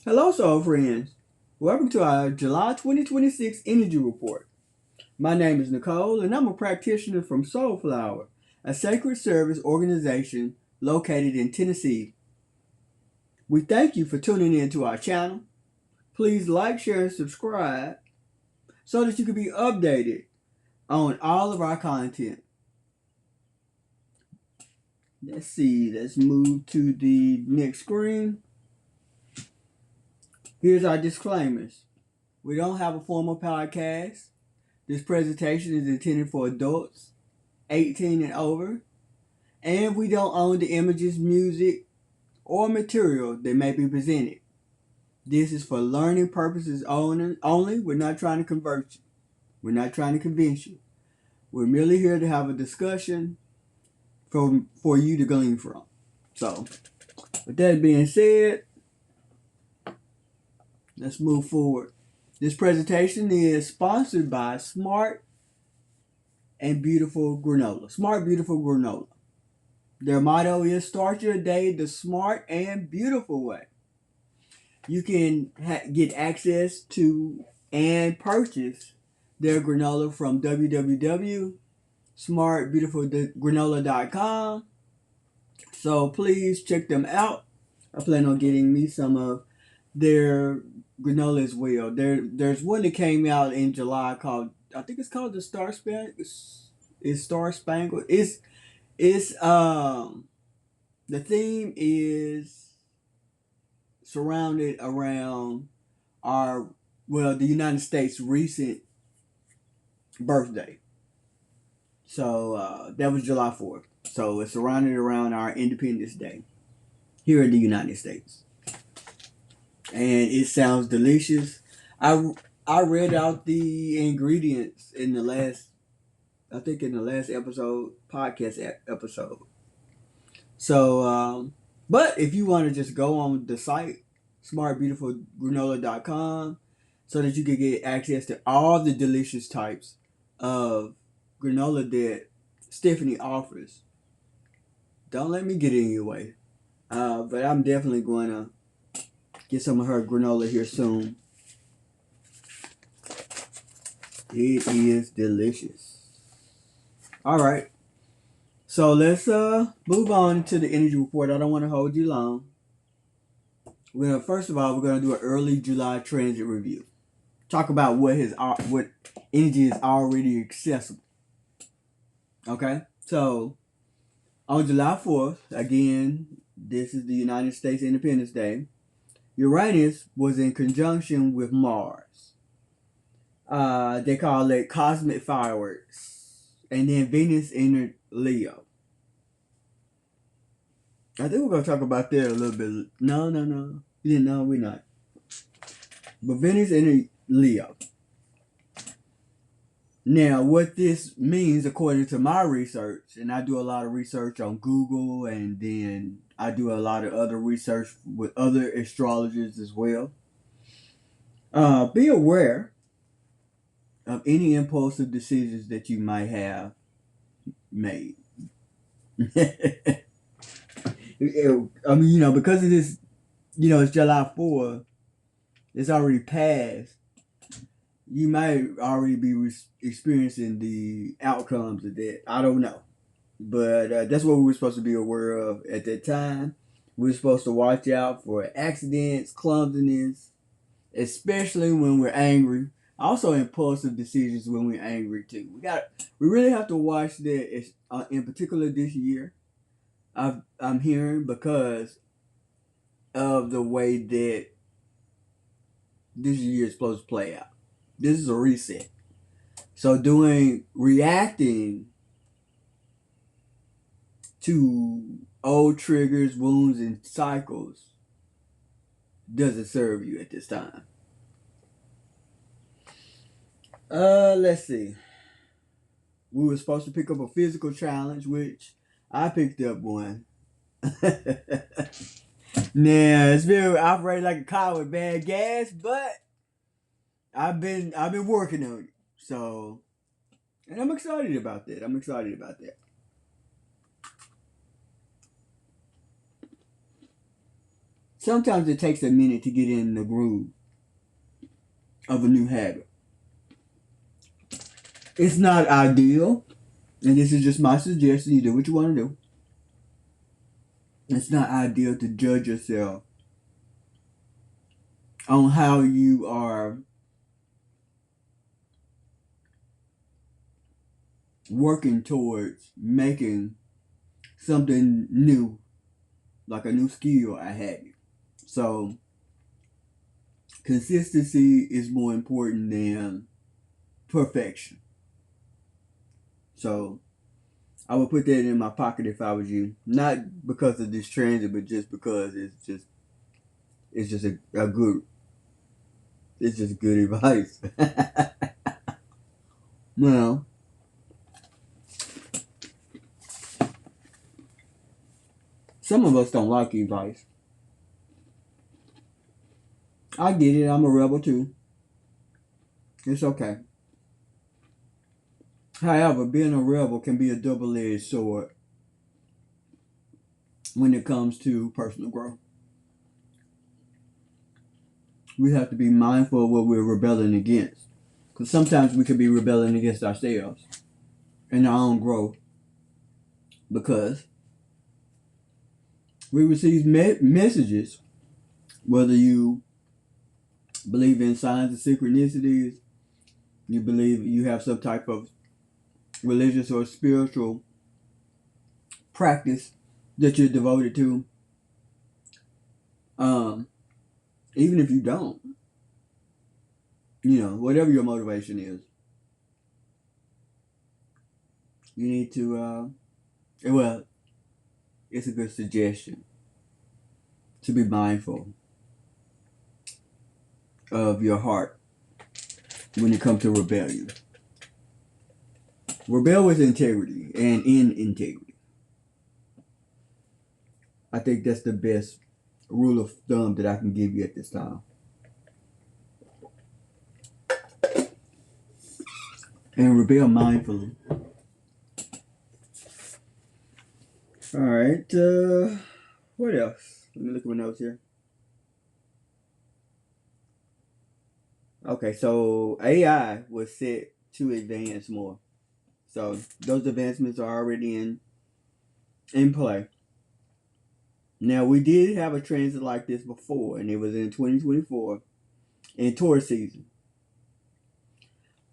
Hello, soul friends. Welcome to our July 2026 Energy Report. My name is Nicole, and I'm a practitioner from SoulFlwr, a sacred service organization located in Tennessee. We thank you for tuning in to our channel. Please like, share, and subscribe so that you can be updated on all of our content. Let's see, let's move to the next screen. Here's our disclaimers. We don't have a formal podcast. This presentation is intended for adults 18 and over, and we don't own the images, music, or material that may be presented. This is for learning purposes only. We're not trying to convert you. We're not trying to convince you. We're merely here to have a discussion for you to glean from. So, with that being said, let's move forward. This presentation is sponsored by Smart and Beautiful Granola. Smart Beautiful Granola. Their motto is start your day the smart and beautiful way. You can get access to and purchase their granola from www.smartbeautifulgranola.com. So please check them out. I plan on getting me some of their granola as well. There's one that came out in July called, I think it's called the Star Spangled. It's Star Spangled. It's the theme is surrounded around the United States recent birthday. So that was July 4th. So it's surrounded around our Independence Day here in the United States. And it sounds delicious. I read out the ingredients in the last podcast episode. So but if you want to just go on the site, smartbeautifulgranola.com, so that you can get access to all the delicious types of granola that Stephanie offers. Don't let me get in your way. But I'm definitely going to get some of her granola here soon. It is delicious. All right. So let's move on to the energy report. I don't want to hold you long. First of all, we're gonna do an early July transit review. Talk about what energy is already accessible. Okay, so on July 4th, again, this is the United States Independence Day. Uranus was in conjunction with Mars. They call it cosmic fireworks, and then Venus entered Leo. I think we're gonna talk about that a little bit. No. Yeah, no, we're not. But Venus entered Leo. Now, what this means, according to my research, and I do a lot of research on Google, and then I do a lot of other research with other astrologers as well. Be aware of any impulsive decisions that you might have made. I mean, because of this, it's July 4th, it's already passed. You might already be experiencing the outcomes of that. I don't know. But that's what we were supposed to be aware of at that time. We were supposed to watch out for accidents, clumsiness, especially when we're angry. Also, impulsive decisions when we're angry too. We really have to watch that. In particular this year, I'm hearing because of the way that this year is supposed to play out. This is a reset. So reacting to old triggers, wounds, and cycles doesn't serve you at this time. Let's see. We were supposed to pick up a physical challenge, which I picked up one. Now it's been operating like a car with bad gas, but I've been working on it. So, and I'm excited about that. sometimes it takes a minute to get in the groove of a new habit. It's not ideal, and this is just my suggestion. You do what you want to do. It's not ideal to judge yourself on how you are working towards making something new, like a new skill, a habit. So consistency is more important than perfection. So I would put that in my pocket if I was you. Not because of this transit, but just because it's just a good it's just good advice. Well, some of us don't like advice. I get it, I'm a rebel too. It's okay. However, being a rebel can be a double-edged sword when it comes to personal growth. We have to be mindful of what we're rebelling against. Because sometimes we could be rebelling against ourselves and our own growth because we receive messages, whether you believe in signs and synchronicities, you believe you have some type of religious or spiritual practice that you're devoted to. Even if you don't, whatever your motivation is, you need to, well, it's a good suggestion to be mindful of your heart when it comes to rebellion. Rebel with integrity and in integrity. I think that's the best rule of thumb that I can give you at this time. And rebel mindfully. All right. What else? Let me look at my notes here. Okay, so AI was set to advance more. So those advancements are already in play. Now we did have a transit like this before, and it was in 2024 in Taurus season.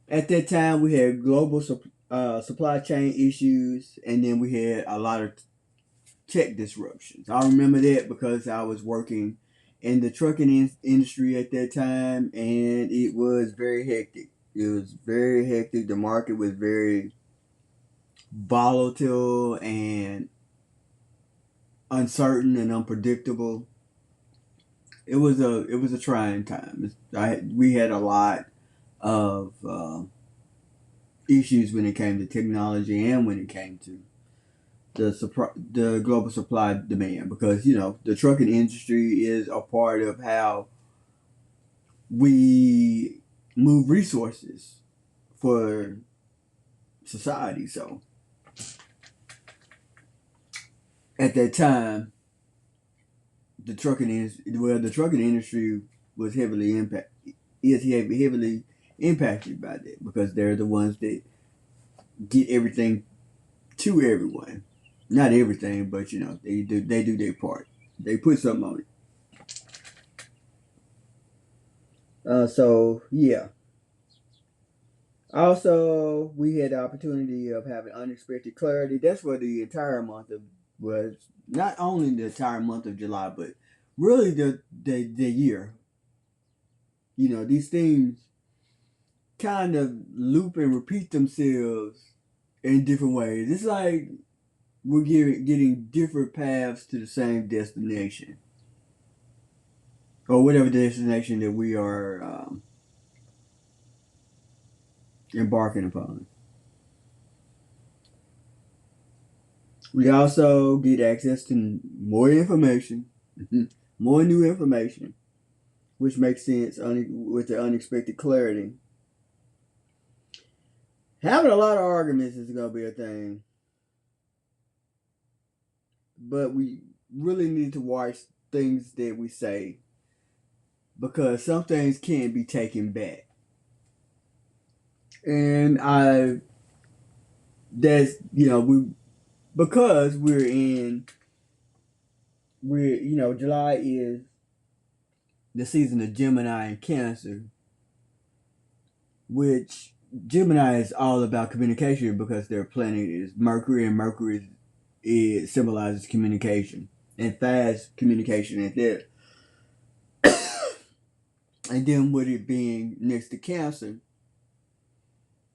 At that time, we had global supply chain issues, and then we had a lot of tech disruptions. I remember that because I was working in the trucking industry at that time, and it was very hectic. It was very hectic. The market was very volatile and uncertain and unpredictable. It was a trying time. We had a lot of issues when it came to technology and when it came to the global supply demand, because the trucking industry is a part of how we move resources for society. So at that time, the trucking industry was heavily impacted by that, because they're the ones that get everything to everyone. Not everything, but they do their part. They put something on it. So yeah. Also, we had the opportunity of having unexpected clarity. That's for the entire month of was not only the entire month of July, but really the year. These themes kind of loop and repeat themselves in different ways. It's like we're getting different paths to the same destination, or whatever destination that we are embarking upon. We also get access to more information, more new information, which makes sense with the unexpected clarity. Having a lot of arguments is going to be a thing, but we really need to watch things that we say, because some things can't be taken back. And that's, because July is the season of Gemini and Cancer, which Gemini is all about communication because their planet is Mercury, and Mercury it symbolizes communication and fast communication at that. And then with it being next to Cancer,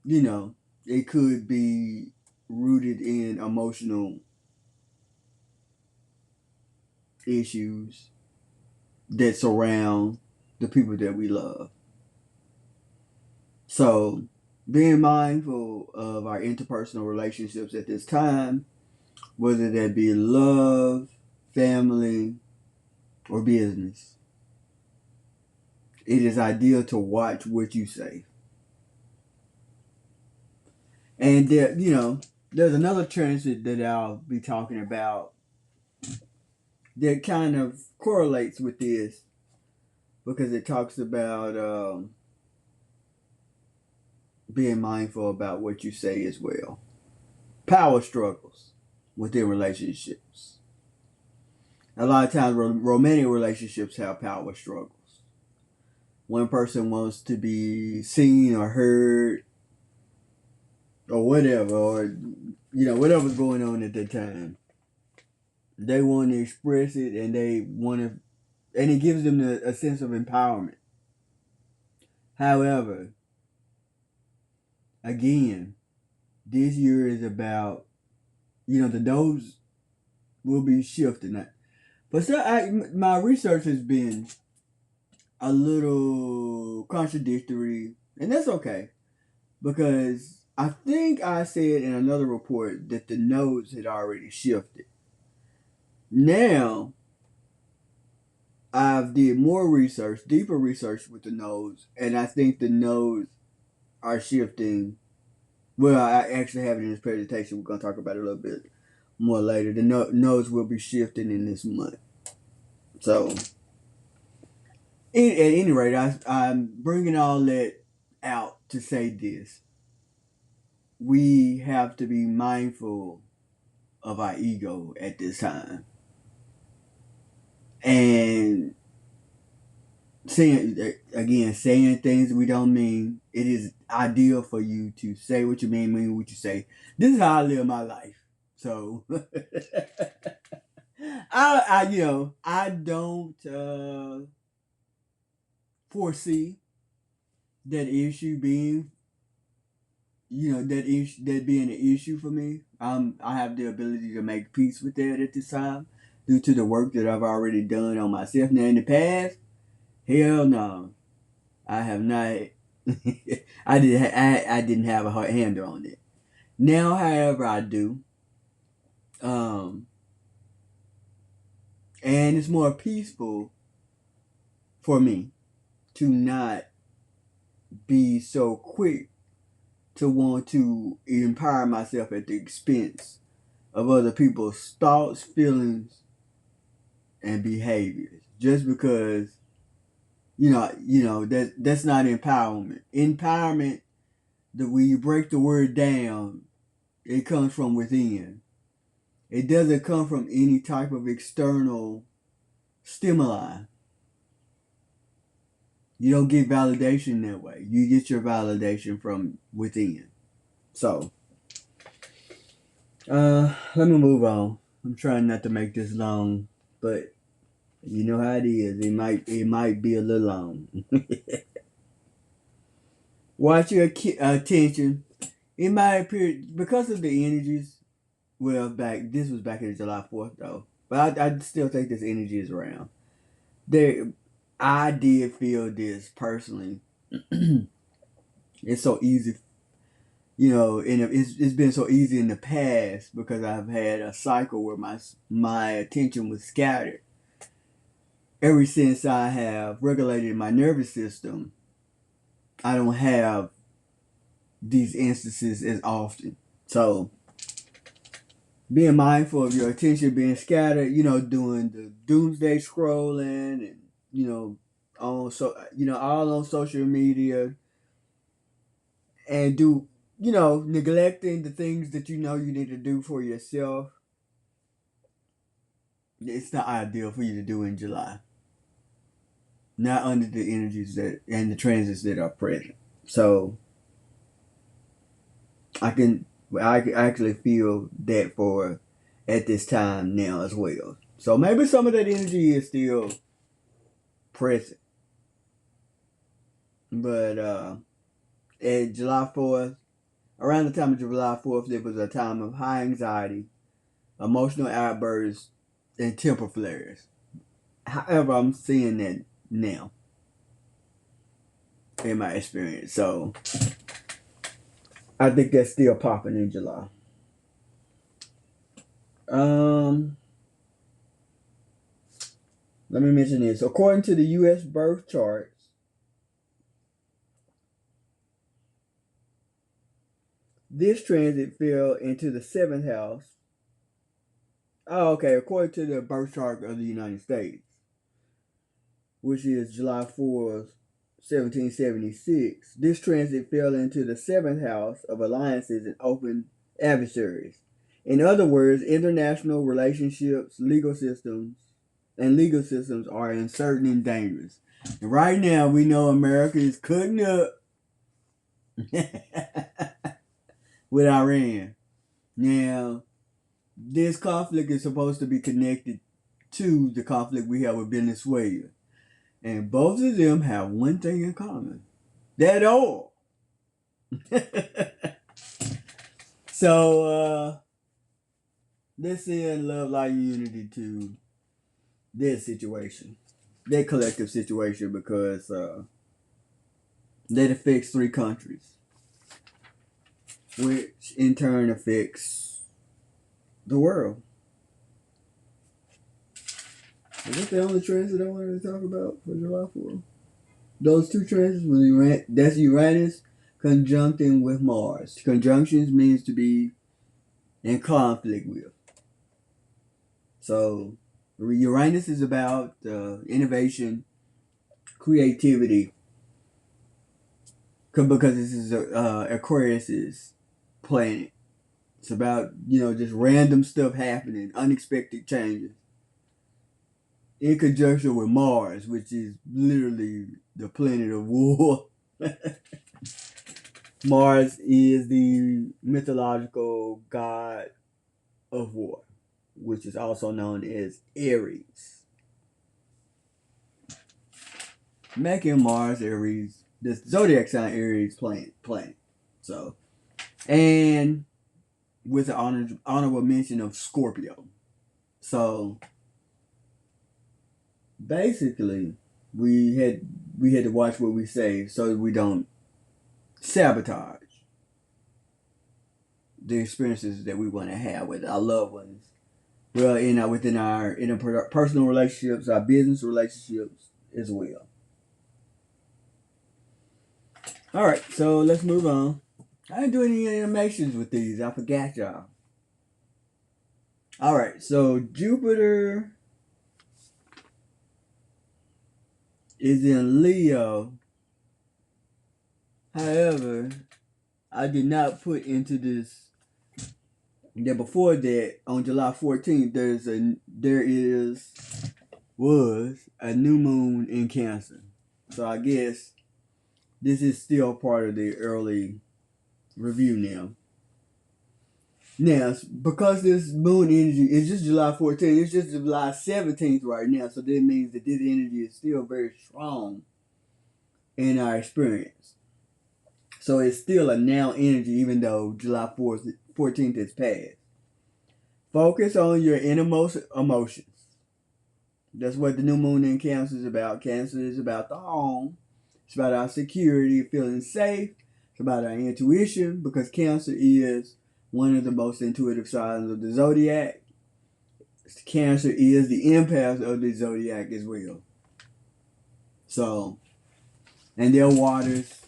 it could be rooted in emotional issues that surround the people that we love. So, being mindful of our interpersonal relationships at this time, whether that be love, family, or business, it is ideal to watch what you say. And there's another transit that I'll be talking about that kind of correlates with this, because it talks about being mindful about what you say as well. Power struggles within relationships. A lot of times, romantic relationships have power struggles. One person wants to be seen or heard, or whatever, or whatever's going on at that time. They want to express it, and it gives them a sense of empowerment. However, again, this year is about, the nodes will be shifting. But my research has been a little contradictory, and that's okay, because I think I said in another report that the nodes had already shifted. Now, I've did more research, deeper research with the nodes, and I think the nodes are shifting. Well, I actually have it in this presentation. We're going to talk about it a little bit more later. The nodes will be shifting in this month. So, at any rate, I'm bringing all that out to say this. We have to be mindful of our ego at this time. And saying things we don't mean. It is ideal for you to say what you mean what you say. This is how I live my life. So I don't foresee that issue being that being an issue for me. I have the ability to make peace with that at this time due to the work that I've already done on myself. Now in the past, hell no, I have not. I didn't have a hard handle on it. Now, however, I do. And it's more peaceful for me to not be so quick to want to empower myself at the expense of other people's thoughts, feelings, and behaviors. Just because that's not empowerment. Empowerment, when you break the word down, it comes from within. It doesn't come from any type of external stimuli. You don't get validation that way. You get your validation from within. So, let me move on. I'm trying not to make this long, but you know how it is. It might be a little long. Watch your attention. It might appear, because of the energies. Well, this was back in July 4th though, but I still think this energy is around. I did feel this personally. It's so easy, and it's been so easy in the past because I've had a cycle where my attention was scattered. Ever since I have regulated my nervous system, I don't have these instances as often. So, being mindful of your attention being scattered, doing the doomsday scrolling and, all on social media, and neglecting the things that you need to do for yourself. It's not ideal for you to do in July. Not under the energies that and the transits that are present. So I can actually feel that for at this time now as well. So maybe some of that energy is still present. But at July 4th, around the time of July 4th, there was a time of high anxiety, emotional outbursts, and temper flares. However, I'm seeing that now in my experience. So I think that's still popping in July. Let me mention this. According to the U.S. birth charts, this transit fell into the seventh house. Oh, okay. According to the birth chart of the United States, which is July 4th, 1776, this transit fell into the seventh house of alliances and open adversaries. In other words, international relationships, legal systems are uncertain and dangerous. And right now, we know America is cutting up with Iran. Now, this conflict is supposed to be connected to the conflict we have with Venezuela. And both of them have one thing in common. That oil. So, let's send love, light, and unity to their situation. Their collective situation, because that affects 3 countries. Which in turn affects the world. Is that the only transit I wanted to talk about for July 4th? Those 2 transits, that's Uranus conjuncting with Mars. Conjunctions means to be in conflict with. So Uranus is about innovation, creativity, because this is Aquarius's planet. It's about just random stuff happening, unexpected changes. In conjunction with Mars, which is literally the planet of war. Mars is the mythological god of war, which is also known as Aries. Making Mars Aries, the zodiac sign Aries planet. So, and with the honorable mention of Scorpio. So basically, we had to watch what we say so we don't sabotage the experiences that we want to have with our loved ones. Well, within our personal relationships, our business relationships as well. All right, so let's move on. I didn't do any animations with these. I forgot y'all. All right, so Jupiter is in Leo. However, I did not put into this that before that, on July 14th, was a new moon in Cancer. So I guess this is still part of the early review now. Now, because this moon energy is just July 14th, it's just July 17th right now. So that means that this energy is still very strong in our experience. So it's still a now energy, even though July 14th is past. Focus on your innermost emotions. That's what the new moon in Cancer is about. Cancer is about the home. It's about our security, feeling safe. It's about our intuition, because Cancer is one of the most intuitive signs of the zodiac. Cancer is the empath of the zodiac as well. So, and their waters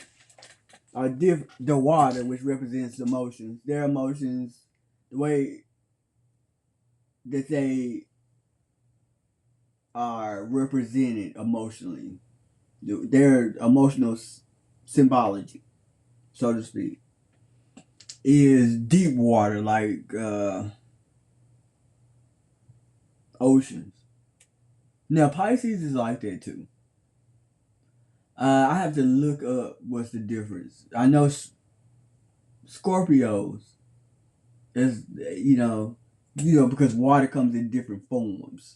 are different. The water, which represents emotions, their emotions, the way that they are represented emotionally. Their emotional symbology, so to speak, is deep water, like oceans. Now Pisces is like that too. I have to look up what's the difference. I know Scorpios is because water comes in different forms.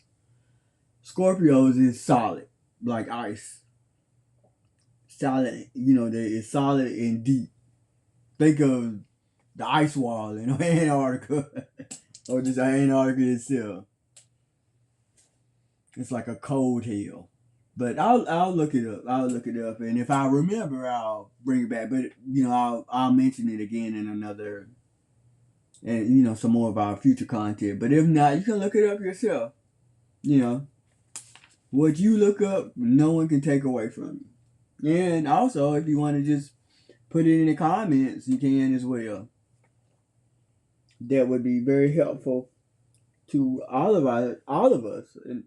Scorpios is solid, like ice. Solid, it's solid and deep. Think of the ice wall in Antarctica, or just Antarctica itself. It's like a cold hell. But I'll look it up. I'll look it up, and if I remember, I'll bring it back. But I'll mention it again in another, and some more of our future content. But if not, you can look it up yourself. What you look up, no one can take away from you. And also, if you want to just put it in the comments, you can as well. That would be very helpful to all of us, and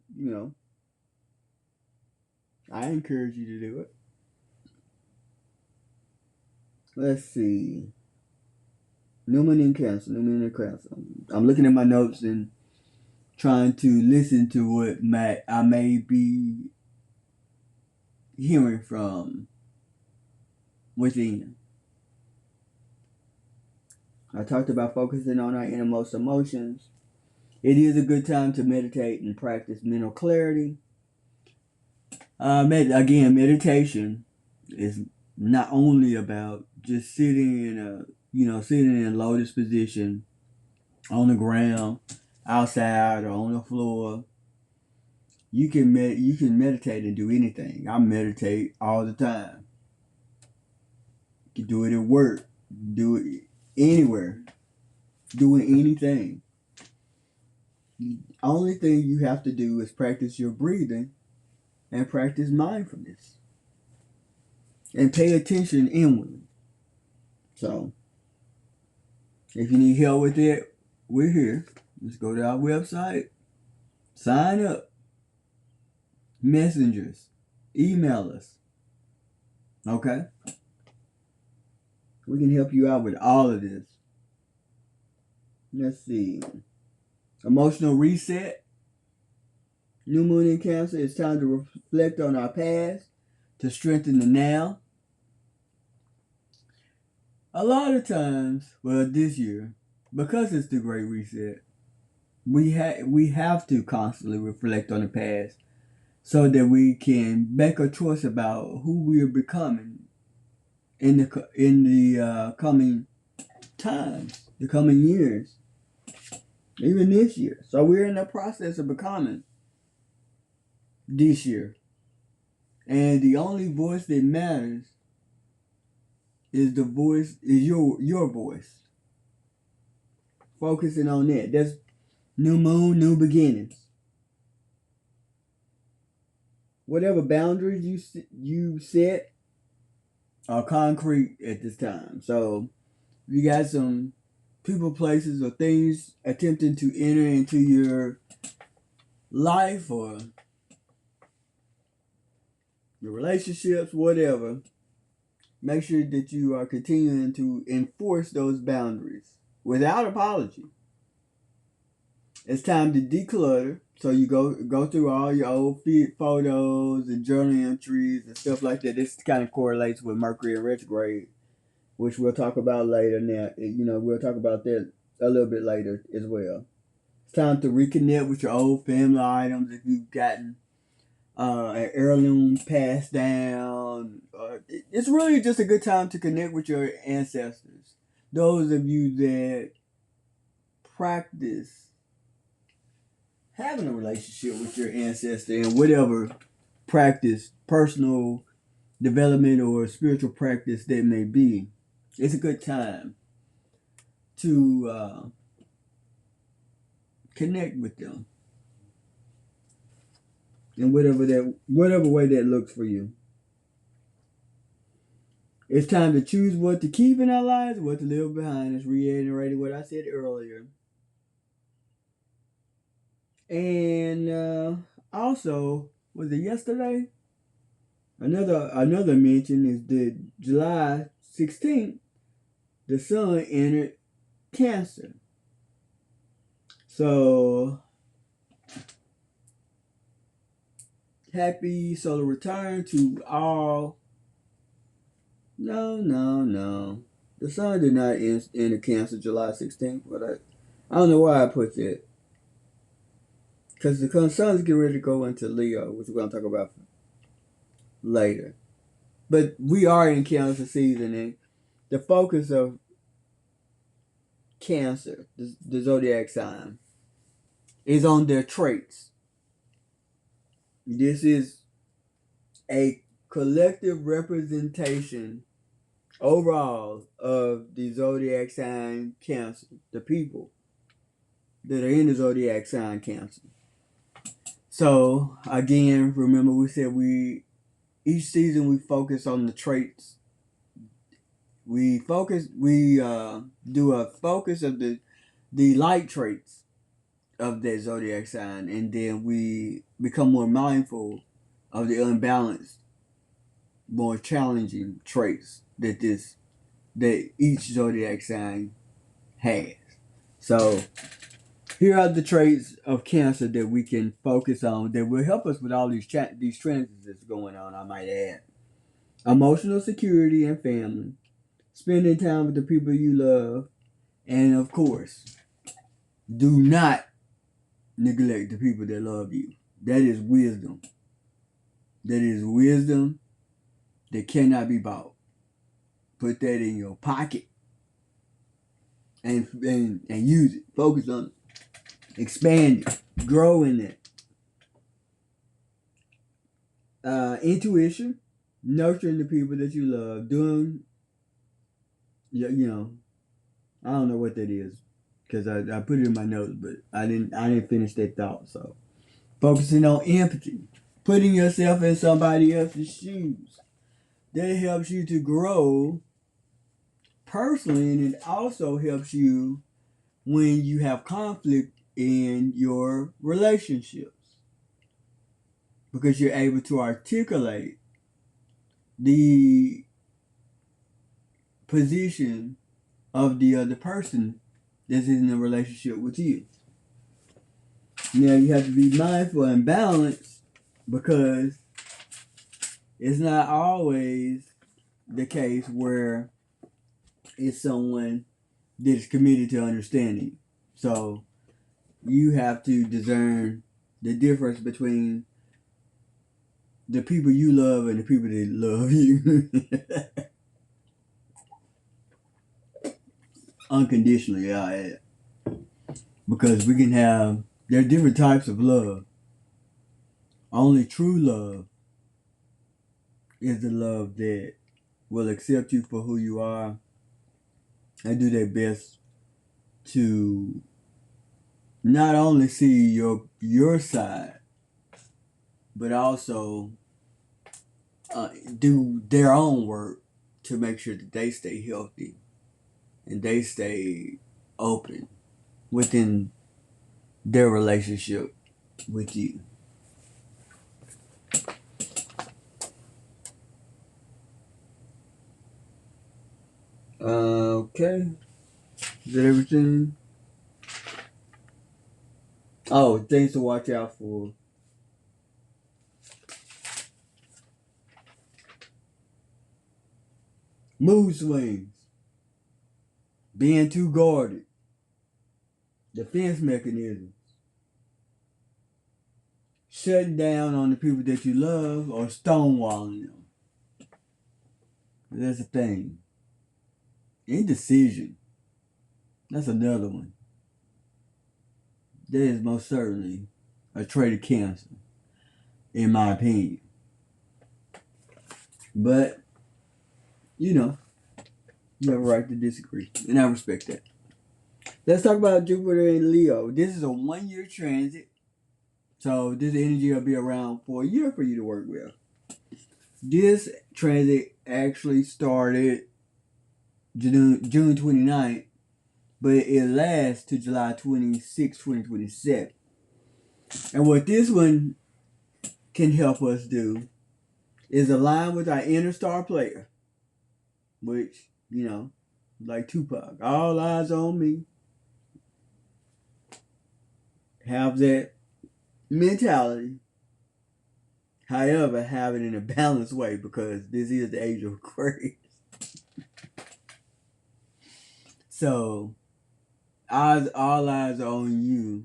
I encourage you to do it. Let's see. New Moon in Cancer. I'm looking at my notes and trying to listen to what I may be hearing from within. I talked about focusing on our innermost emotions. It is a good time to meditate and practice mental clarity. Meditation is not only about just sitting in a lotus position on the ground, outside, or on the floor. You can meditate and do anything. I meditate all the time. You can do it at work, do it anywhere, doing anything. The only thing you have to do is practice your breathing and practice mindfulness and pay attention inwardly. So, if you need help with it, we're here. Just go to our website, sign up, messengers, email us. Okay? We can help you out with all of this. Let's see. Emotional reset. New Moon in Cancer. It's time to reflect on our past to strengthen the now. A lot of times, well, this year, because it's the Great Reset, we have to constantly reflect on the past so that we can make a choice about who we are becoming in the coming times, the coming years, even this year. So we're in the process of becoming this year, and the only voice that matters is your voice. Focusing on that. That's new moon, new beginnings. Whatever boundaries you set are concrete at this time. So if you got some people, places, or things attempting to enter into your life or your relationships, whatever, make sure that you are continuing to enforce those boundaries without apology. It's time to declutter. So you go through all your old photos and journal entries and stuff like that. This kind of correlates with Mercury in retrograde, which we'll talk about later. Now, we'll talk about that a little bit later as well. It's time to reconnect with your old family items if you've gotten an heirloom passed down. It's really just a good time to connect with your ancestors. Those of you that practice having a relationship with your ancestor and whatever practice, personal development or spiritual practice that may be, it's a good time to connect with them in whatever way that looks for you. It's time to choose what to keep in our lives, what to leave behind. It's reiterating what I said earlier. And also, was it yesterday? Another mention is that July 16th, the sun entered Cancer. So happy solar return to all. No. The sun did not enter Cancer July 16th, but I don't know why I put that. Because the sun's getting ready to go into Leo, which we're going to talk about later. But we are in Cancer season, and the focus of Cancer, the zodiac sign, is on their traits. This is a collective representation overall of the zodiac sign Cancer, the people that are in the zodiac sign Cancer. So again, remember we said each season we focus on the traits. We do a focus of the light traits of that zodiac sign, and then we become more mindful of the unbalanced, more challenging traits that each zodiac sign has. So here are the traits of Cancer that we can focus on that will help us with all these transits that's going on. I might add: emotional security and family, spending time with the people you love, and of course, do not neglect the people that love you. That is wisdom. That is wisdom that cannot be bought. Put that in your pocket and use it. Focus on it. Expand it. Grow in it. Intuition, nurturing the people that you love, doing, I don't know what that is because I put it in my notes, but I didn't finish that thought. So focusing on empathy, putting yourself in somebody else's shoes, that helps you to grow personally, and it also helps you when you have conflict in your relationships because you're able to articulate the position of the other person that's in a relationship with you. Now you have to be mindful and balanced because it's not always the case where it's someone that's committed to understanding. So you have to discern the difference between the people you love and the people that love you. Unconditionally, yeah. Because there are different types of love. Only true love is the love that will accept you for who you are and do their best to not only see your side, but also do their own work to make sure that they stay healthy and they stay open within their relationship with you. Okay. Is that everything? Oh, things to watch out for. Mood swings. Being too guarded. Defense mechanisms. Shutting down on the people that you love or stonewalling them. That's a thing. Indecision. That's another one. That is most certainly a trait of Cancer, in my opinion. But, you have a right to disagree, and I respect that. Let's talk about Jupiter and Leo. This is a 1-year transit, so this energy will be around for a year for you to work with. This transit actually started June 29th, but it lasts to July 26, 2027. And what this one can help us do is align with our inner star player, which, like Tupac, all eyes on me. Have that mentality. However, have it in a balanced way, because this is the age of Aquarius. So, all eyes are on you.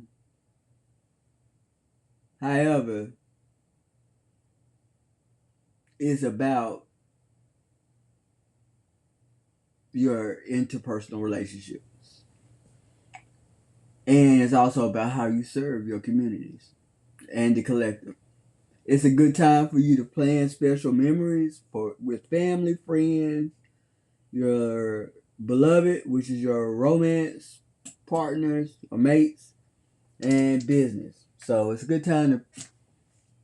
However, it's about your interpersonal relationships. And it's also about how you serve your communities and the collective. It's a good time for you to plan special memories with family, friends, your beloved, which is your romance partners or mates, and business. So it's a good time to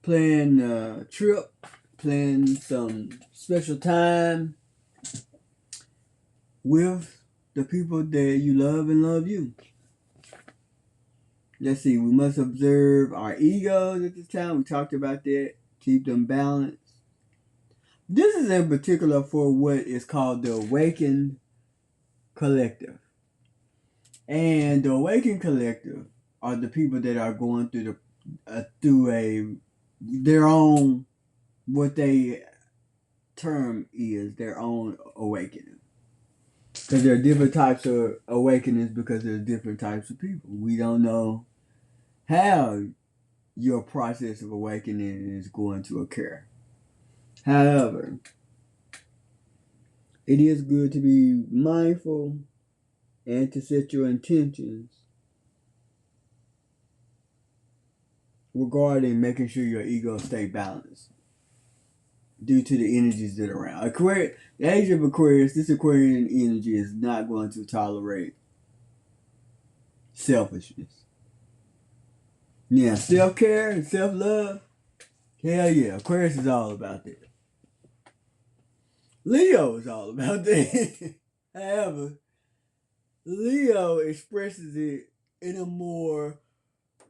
plan a trip, plan some special time with the people that you love and love you. Let's see, we must observe our egos at this time. We talked about that. Keep them balanced. This is in particular for what is called the awakened collective. And the awakened collective are the people that are going through their own, what they term is their own awakening. Because there are different types of awakenings, because there's different types of people. We don't know how your process of awakening is going to occur. However, it is good to be mindful and to set your intentions regarding making sure your ego stay balanced due to the energies that are around. Aquarius, the age of Aquarius, this Aquarian energy is not going to tolerate selfishness. Yeah, self-care and self-love, hell yeah, Aquarius is all about that. Leo is all about that. However, Leo expresses it in a more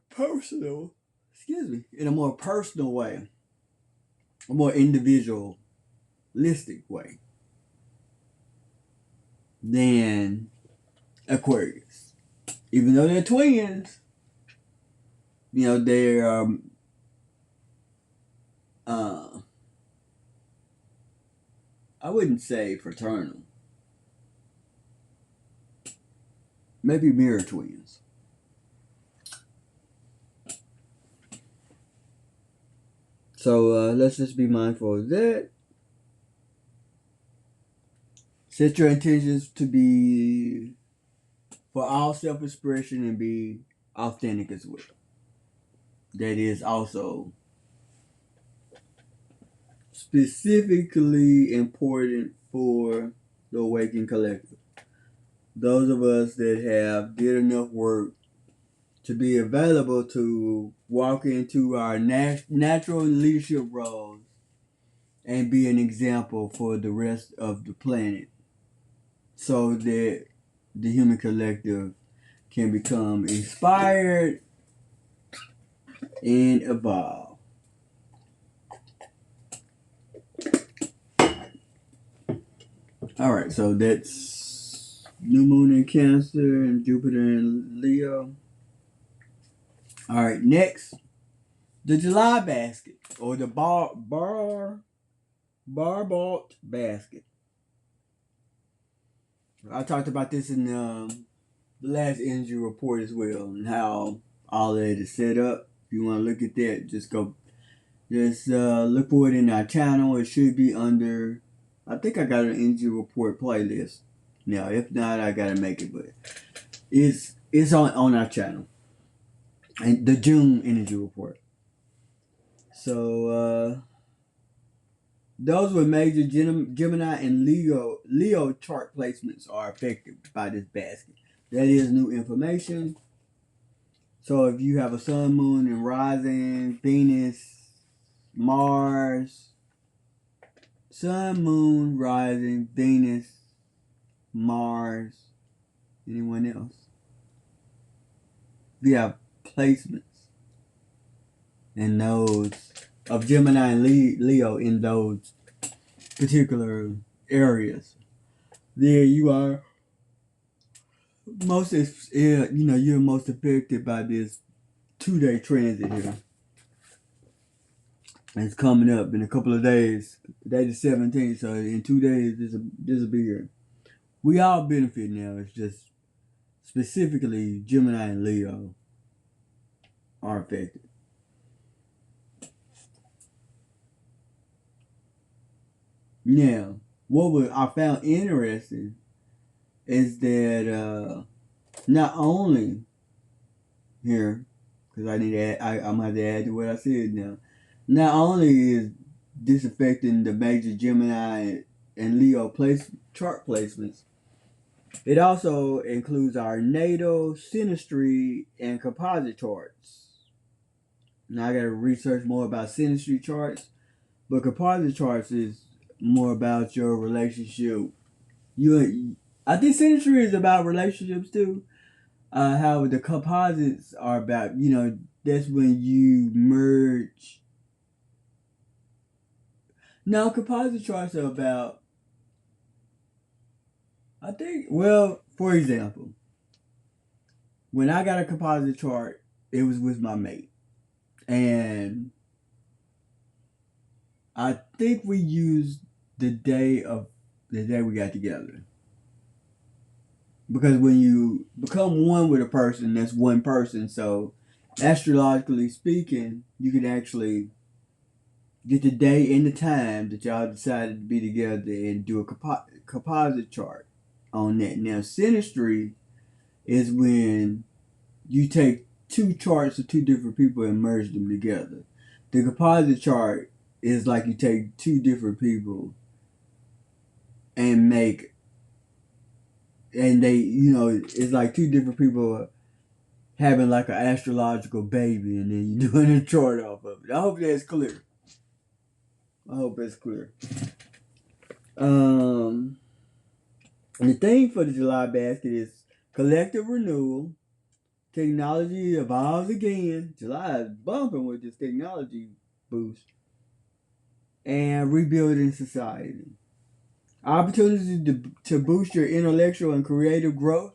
personal, in a more personal way, a more individualistic way than Aquarius. Even though they're twins, they're I wouldn't say fraternal. Maybe mirror twins. So let's just be mindful of that. Set your intentions to be for all self-expression and be authentic as well. That is also specifically important for the Awakened Collective. Those of us that have did enough work to be available to walk into our natural leadership roles and be an example for the rest of the planet, so that the human collective can become inspired and evolve. All right, so that's New Moon in Cancer and Jupiter in Leo. All right, next, the July basket, or the bar bought basket. I talked about this in the last energy report as well, and how all that is set up. If you want to look at that, just look for it in our channel. It should be under, I think I got an energy report playlist. Now, if not, I gotta make it, but it's on our channel. And the June energy report. So those with major Gemini and Leo chart placements are affected by this basket. That is new information. So if you have a sun, moon, and rising, Venus, Mars, sun, moon, rising, Venus, Mars, anyone else? We have placements in those of Gemini and Leo in those particular areas. There you are most you're most affected by this 2-day transit here. And it's coming up in a couple of days. Today the 17th, so in 2 days this will be here. We all benefit now. It's just specifically Gemini and Leo are affected. Now, what I found interesting is that not only here, because I need to add, I'm gonna have to add to what I said now. Not only is this affecting the major Gemini and Leo chart placements, it also includes our natal, synastry, and composite charts. Now I gotta research more about synastry charts, but composite charts is more about your relationship. I think synastry is about relationships too. How the composites are about, that's when you merge. Now, composite charts are about, I think, well, for example, when I got a composite chart, it was with my mate. And I think we used the day we got together. Because when you become one with a person, that's one person. So, astrologically speaking, you can actually get the day and the time that y'all decided to be together and do a composite chart on that. Now, synastry is when you take two charts of two different people and merge them together. The composite chart is like you take two different people and it's like two different people having like an astrological baby, and then you're doing a chart off of it. I hope that's clear. The theme for the July basket is collective renewal. Technology evolves again. July is bumping with this technology boost. And rebuilding society. Opportunities to boost your intellectual and creative growth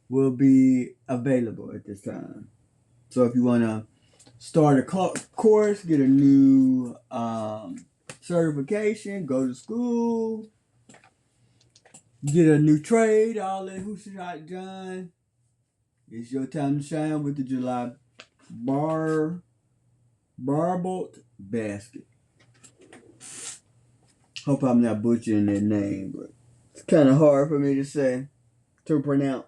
will be available at this time. So if you want to start a course, get a new certification, go to school, get a new trade, all that who shot John, it's your time to shine with the July Barbolt basket. Hope I'm not butchering that name, but it's kind of hard for me to pronounce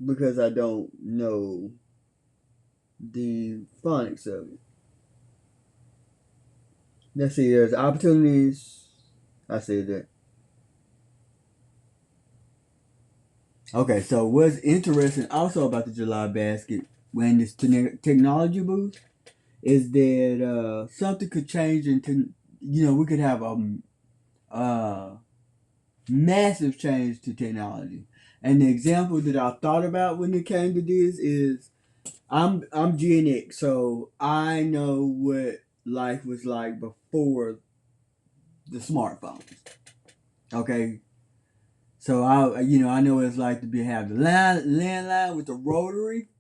because I don't know the phonics of it. Let's see, there's opportunities. I said that. Okay, so what's interesting also about the July basket when this technology boost is that something could change into, we could have a massive change to technology. And the example that I thought about when it came to this is I'm Gen X, so I know what life was like before the smartphones. Okay, so I know what it's like to have the landline with the rotary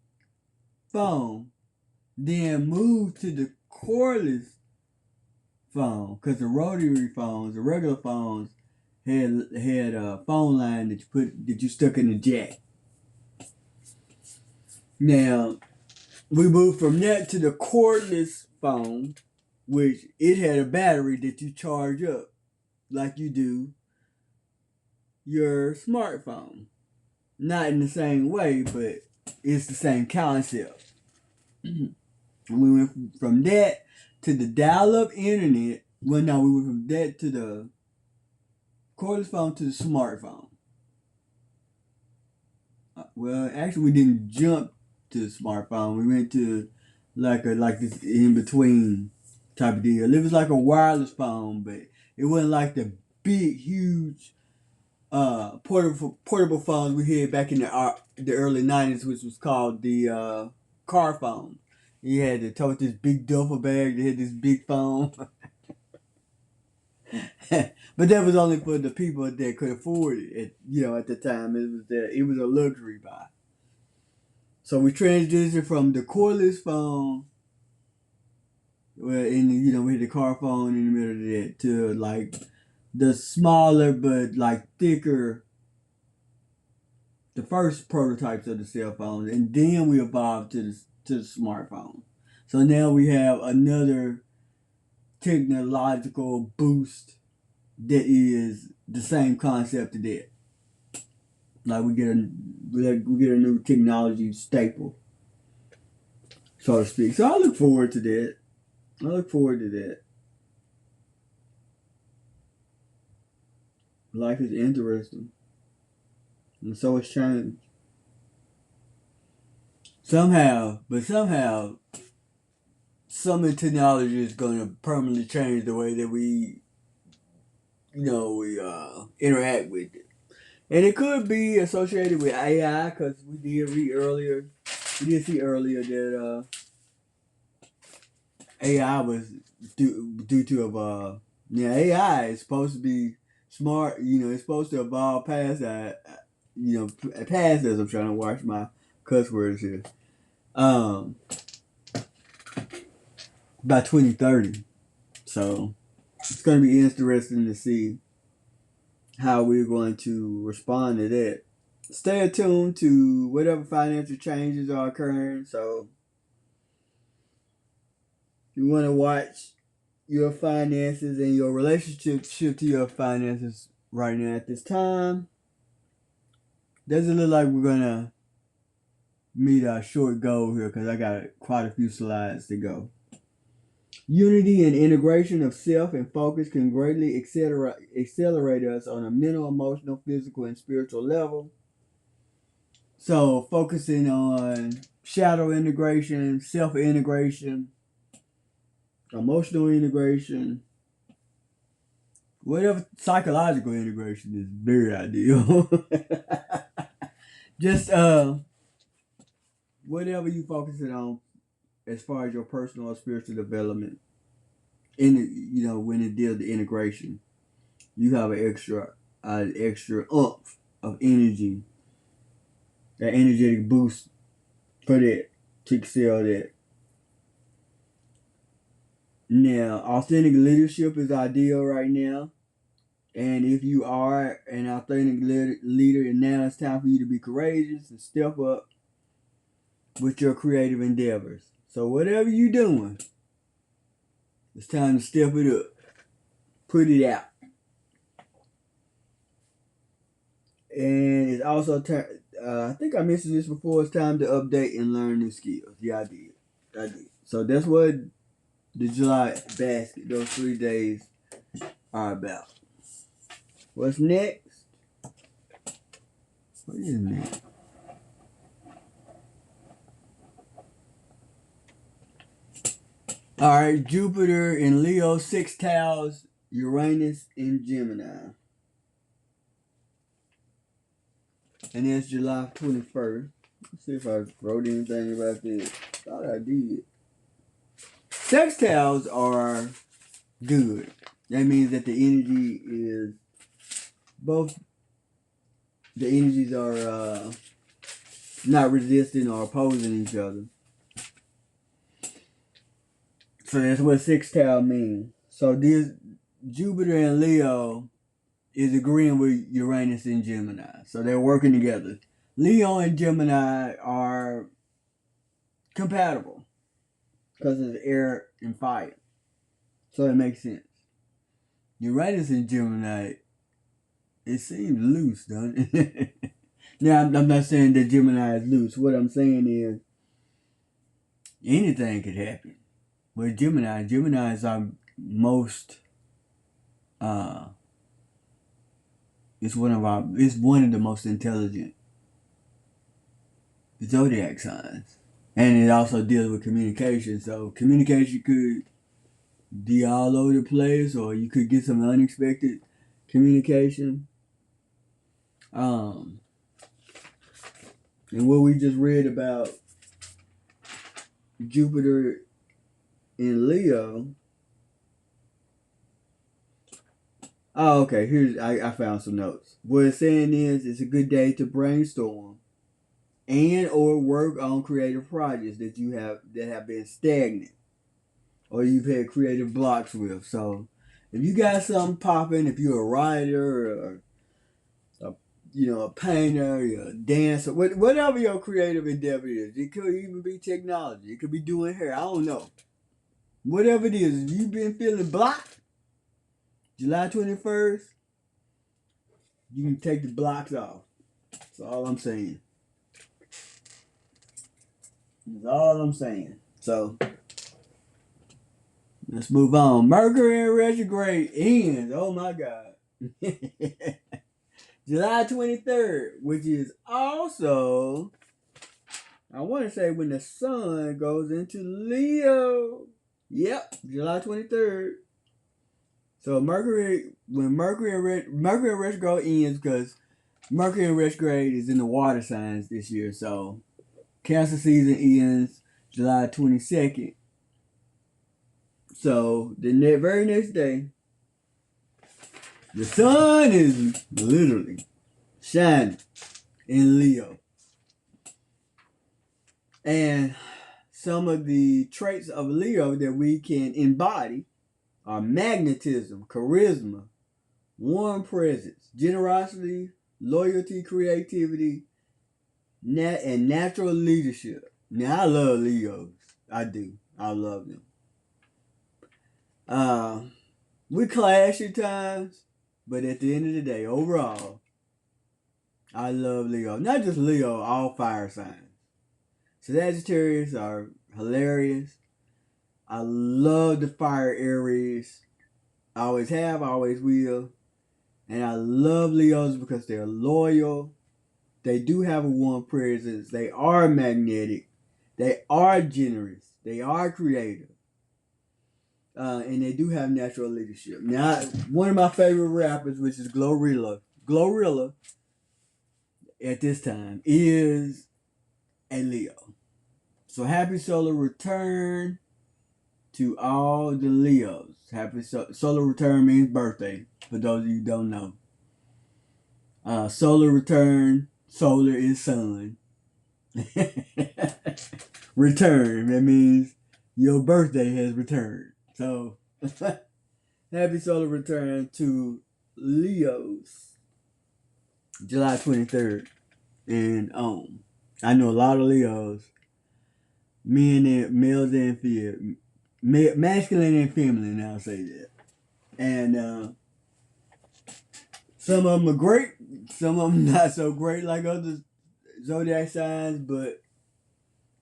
phone, then move to the cordless phone because the rotary phones, the regular phones, had a phone line that you stuck in the jack. Now we moved from that to the cordless phone, which it had a battery that you charge up like you do your smartphone. Not in the same way, but it's the same concept. We went from that to the dial-up internet. Well, no, we went from that to the cordless phone to the smartphone. Well, actually, we didn't jump to the smartphone. We went to like this in between type of deal. It was like a wireless phone, but it wasn't like the big, huge portable phones we had back in the early 90s, which was called the car phone. He had to tote this big duffel bag that had this big phone. But that was only for the people that could afford it. At the time, it was a luxury buy. So we transitioned from the cordless phone, with the car phone in the middle of that, to like the smaller but like thicker, the first prototypes of the cell phones, and then we evolved to the smartphone. So now we have another technological boost that is the same concept to that. Like we get a new technology staple, so to speak. So I look forward to that. Life is interesting, and so it's changed. Somehow, some of the technology is going to permanently change the way that we interact with it. And it could be associated with AI, because we did see earlier that AI was due to AI is supposed to be smart. It's supposed to evolve past that. Past as I'm trying to watch my cuss words here. By 2030. So it's going to be interesting to see how we're going to respond to that. Stay attuned to whatever financial changes are occurring. So you want to watch your finances and your relationship to your finances right now at this time. Doesn't look like we're going to meet our short goal here, because I got quite a few slides to go. Unity and integration of self and focus can greatly accelerate us on a mental, emotional, physical, and spiritual level. So focusing on shadow integration, self integration, emotional integration, whatever, psychological integration is very ideal. Just whatever you focusing on as far as your personal or spiritual development, when it deals with integration, you have an extra oomph of energy, that energetic boost for that, to excel that. Now, authentic leadership is ideal right now. And if you are an authentic leader, and now it's time for you to be courageous and step up with your creative endeavors. So whatever you're doing, it's time to step it up. Put it out. And it's also I think I mentioned this before. It's time to update and learn new skills. Yeah, I did. So that's what the July basket, those 3 days, are about. What's next? What is next? All right, Jupiter in Leo, 6 Uranus in Gemini. And that's July 21st. Let's see if I wrote anything about this. Thought I did. Sextiles are good. That means that the energy is both. The energies are not resisting or opposing each other. So that's what sextile means. So this Jupiter and Leo is agreeing with Uranus and Gemini. So they're working together. Leo and Gemini are compatible because it's air and fire. So it makes sense. Uranus and Gemini, it seems loose, doesn't it? Now, I'm not saying that Gemini is loose. What I'm saying is anything could happen. With Gemini is our most, it's one of the most intelligent zodiac signs. And it also deals with communication. So communication could be all over the place, or you could get some unexpected communication. And what we just read about Jupiter in Leo. Oh, okay. I found some notes. What it's saying is it's a good day to brainstorm and or work on creative projects that have been stagnant or you've had creative blocks with. So if you got something popping, if you're a writer or a, a painter, you're a dancer, whatever your creative endeavor is, it could even be technology. It could be doing hair. I don't know. Whatever it is, if you've been feeling blocked, July 21st, you can take the blocks off. That's all I'm saying. That's all I'm saying. So let's move on. Mercury in retrograde ends. Oh my God. July 23rd, which is also, I want to say, when the sun goes into Leo. Yep, July 23rd. So Mercury retrograde ends because Mercury in retrograde is in the water signs this year. So Cancer season ends July 22nd. So the very next day, the sun is literally shining in Leo. And some of the traits of Leo that we can embody are magnetism, charisma, warm presence, generosity, loyalty, creativity, and natural leadership. Now, I love Leos. I do. I love them. We clash at times, but at the end of the day, overall, I love Leo. Not just Leo, all fire signs. Sagittarius are hilarious. I love the fire Aries. I always have, I always will. And I love Leos because they're loyal. They do have a warm presence. They are magnetic. They are generous. They are creative. And they do have natural leadership. Now, one of my favorite rappers, which is Glorilla, at this time, is a Leo. So happy solar return to all the Leos. Happy solar return means birthday, for those of you who don't know. Solar return, solar is sun. Return, that means your birthday has returned. So, happy solar return to Leos, July 23rd. And I know a lot of Leos, males and female, masculine and feminine, I'll say that. And some of them are great, some of them not so great like other zodiac signs, but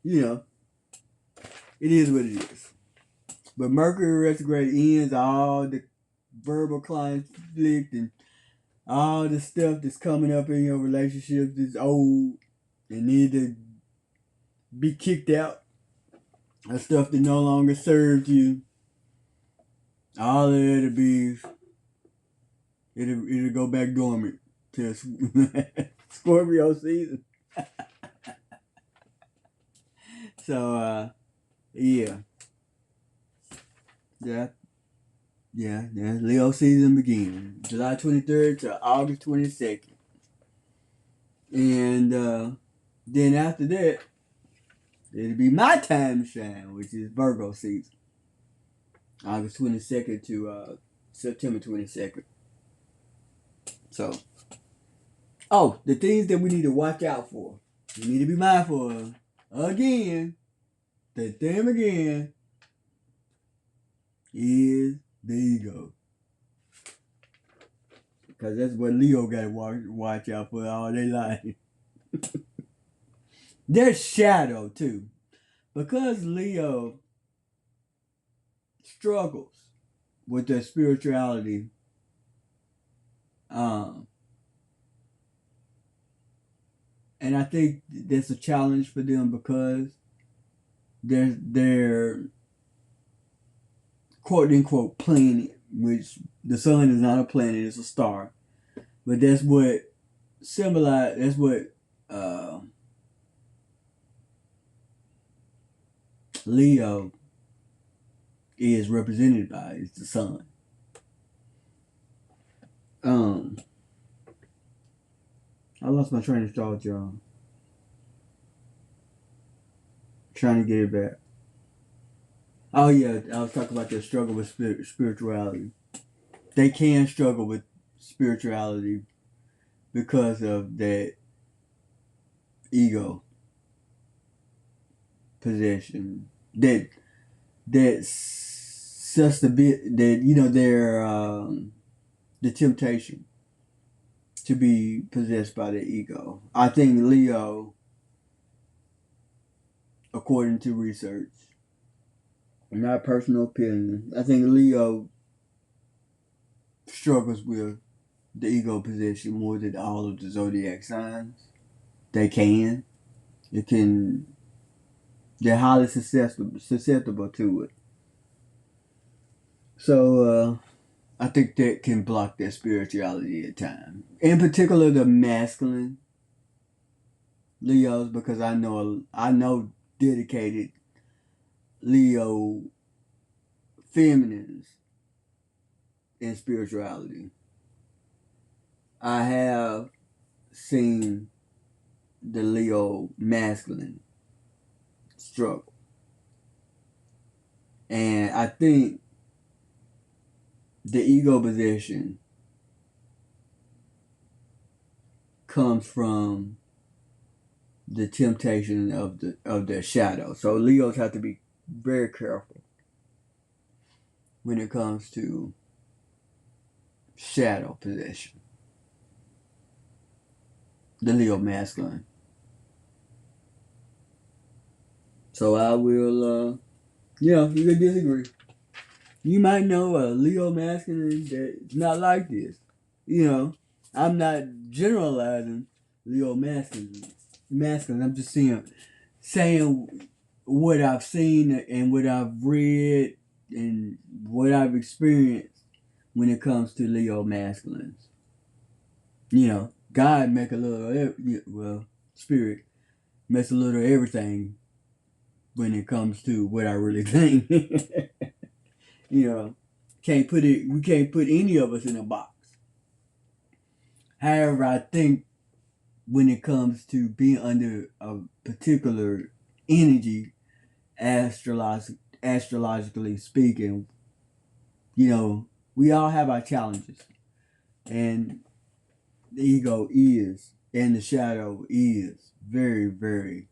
it is what it is. But Mercury retrograde ends all the verbal conflict and all the stuff that's coming up in your relationships that's old and need to be kicked out. The stuff that no longer served you. All of it'll go back dormant to Scorpio season. So yeah. Leo season begins July 23rd to August 22nd. And then after that, it'll be my time to shine, which is Virgo season. August 22nd to September 22nd. So, the things that we need to watch out for. We need to be mindful of. Again, the theme again is the ego. Because that's what Leo got to watch out for all their life. Their shadow, too. Because Leo struggles with their spirituality, and I think that's a challenge for them because they're quote unquote planet, which the sun is not a planet, it's a star. But that's what Leo is represented by is the sun. I lost my train of thought, y'all. Trying to get it back. Oh yeah, I was talking about their struggle with spirituality. They can struggle with spirituality because of that ego possession. That's just a bit that they're the temptation to be possessed by the ego. I think Leo, according to research, not personal opinion, I think Leo struggles with the ego possession more than all of the zodiac signs. They can. It can. They're highly susceptible to it. So I think that can block their spirituality at times. In particular, the masculine Leos, because I know dedicated Leo feminines in spirituality. I have seen the Leo masculine struggle. And I think the ego possession comes from the temptation of their shadow. So Leos have to be very careful when it comes to shadow possession. The Leo masculine. So I will, you can disagree. You might know a Leo masculine that's not like this. I'm not generalizing Leo masculine. I'm just saying what I've seen and what I've read and what I've experienced when it comes to Leo masculines. God make a little, spirit makes a little everything when it comes to what I really think. We can't put any of us in a box. However, I think when it comes to being under a particular energy, astrologically speaking, we all have our challenges. And the ego is, and the shadow is very, very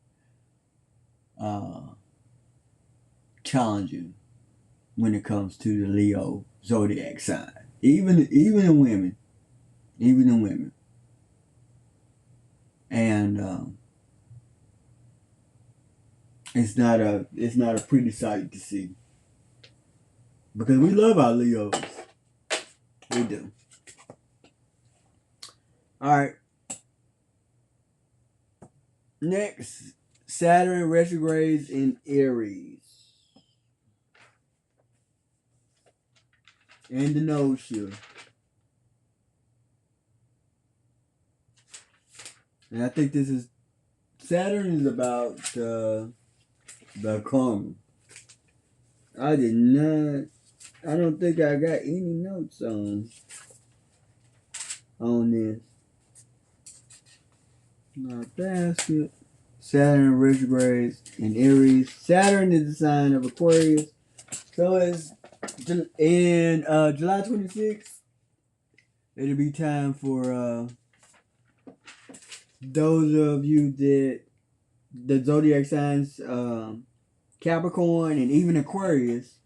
challenging when it comes to the Leo zodiac sign. Even in women. And it's not a pretty sight to see. Because we love our Leos. We do. Alright. Next, Saturn retrogrades in Aries. And the nose shift. And I think Saturn is about the karma. I don't think I got any notes on this. Not basket. Saturn retrogrades in Aries. Saturn is the sign of Aquarius. So it's in July 26th. It'll be time for those of you that the zodiac signs Capricorn and even Aquarius,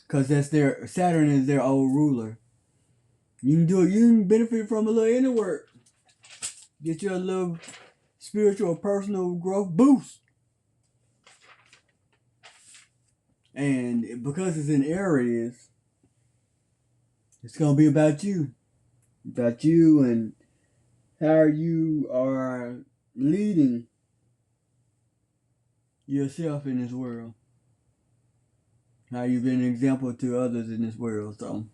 because Saturn is their old ruler. You can benefit from a little inner work. Get you a little spiritual personal growth boost. And because it's in Aries, it's going to be about you. About you and how you are leading yourself in this world. How you've been an example to others in this world. So,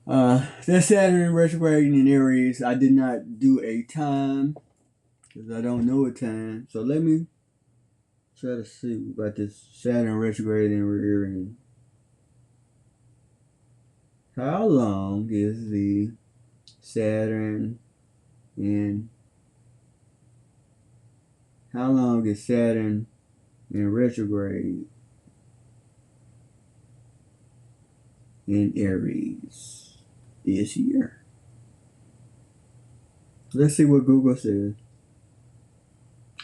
that's Saturn retrograding in Aries. I did not do a time because I don't know a time. So let me Try to see about this Saturn retrograde in rearing. How long is the Saturn in how long is Saturn in retrograde in Aries this year? Let's see what Google says.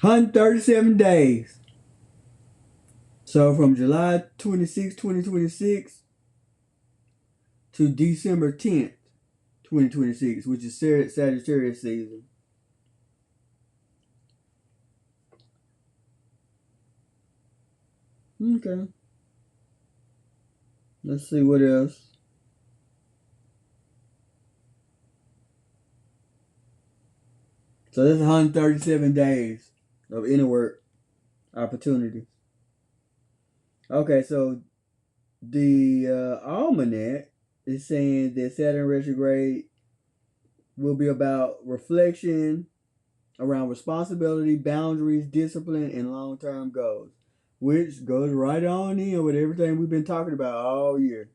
137 days. So from July 26, 2026 to December 10th, 2026, which is Sagittarius season. Okay. Let's see what else. So that's 137 days of inner work opportunities. Okay, so the almanac is saying that Saturn retrograde will be about reflection around responsibility, boundaries, discipline, and long-term goals, which goes right on in with everything we've been talking about all year.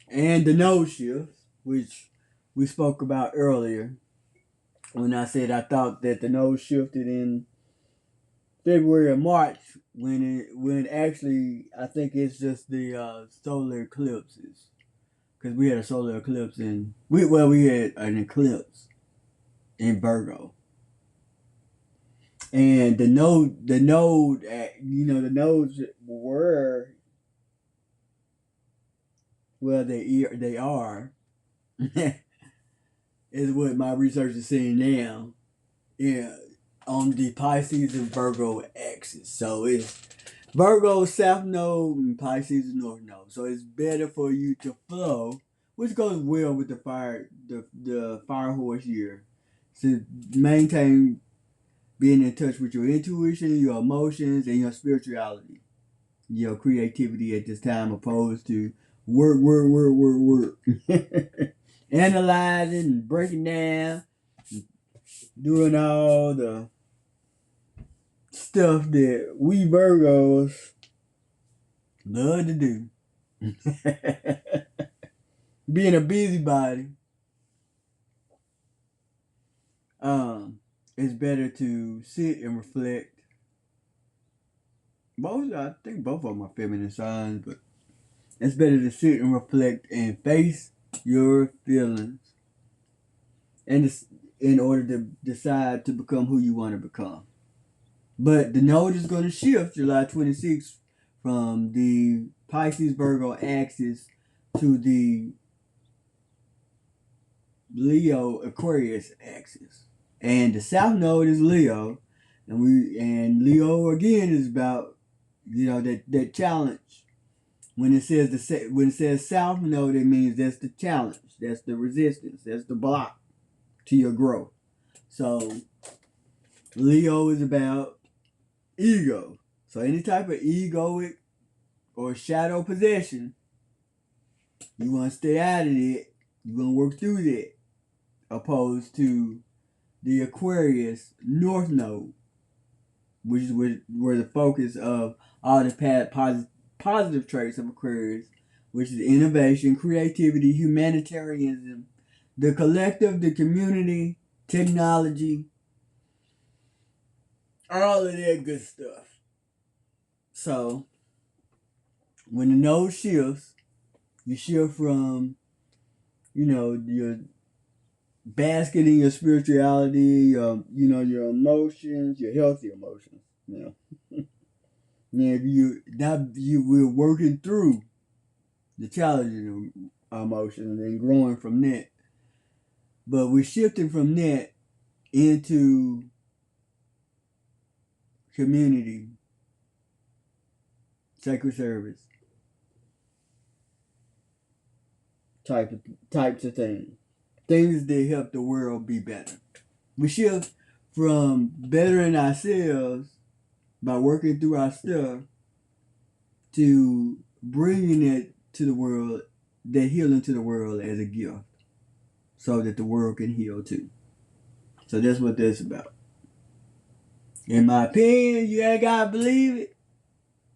And the node shifts, which we spoke about earlier when I said I thought that the node shifted in February or March, when actually I think it's just the solar eclipses, because we had a solar eclipse we had an eclipse in Virgo, and the nodes were they are is what my research is saying now. Yeah, on the Pisces and Virgo axis. So it's Virgo South Node and Pisces North Node. So it's better for you to flow, which goes well with the fire horse year, to maintain being in touch with your intuition, your emotions, and your spirituality, your creativity at this time, opposed to work. Analyzing, breaking down, doing all the stuff that we Virgos love to do. Being a busybody, it's better to sit and reflect. I think both of them are feminine signs, but it's better to sit and reflect and face your feelings, and in order to decide to become who you want to become. But the node is going to shift July 26th from the Pisces Virgo axis to the Leo Aquarius axis. And the South Node is Leo. And Leo again is about that challenge. When it says South Node, it means that's the challenge, that's the resistance, that's the block to your growth. So Leo is about ego. So any type of egoic or shadow possession, you want to stay out of it. You want to work through that. Opposed to the Aquarius North Node, which is where the focus of all the positive traits of Aquarius, which is innovation, creativity, humanitarianism, the collective, the community, technology, all of that good stuff. So when the node shifts, you shift from, your basket in your spirituality, your emotions, your healthy emotions. We're working through the challenging emotions and growing from that. But we're shifting from that into community, sacred service types of things that help the world be better. We shift from bettering ourselves by working through our stuff to bringing it to the world, that healing to the world as a gift, so that the world can heal too. So that's what that's about. In my opinion, you ain't gotta believe it.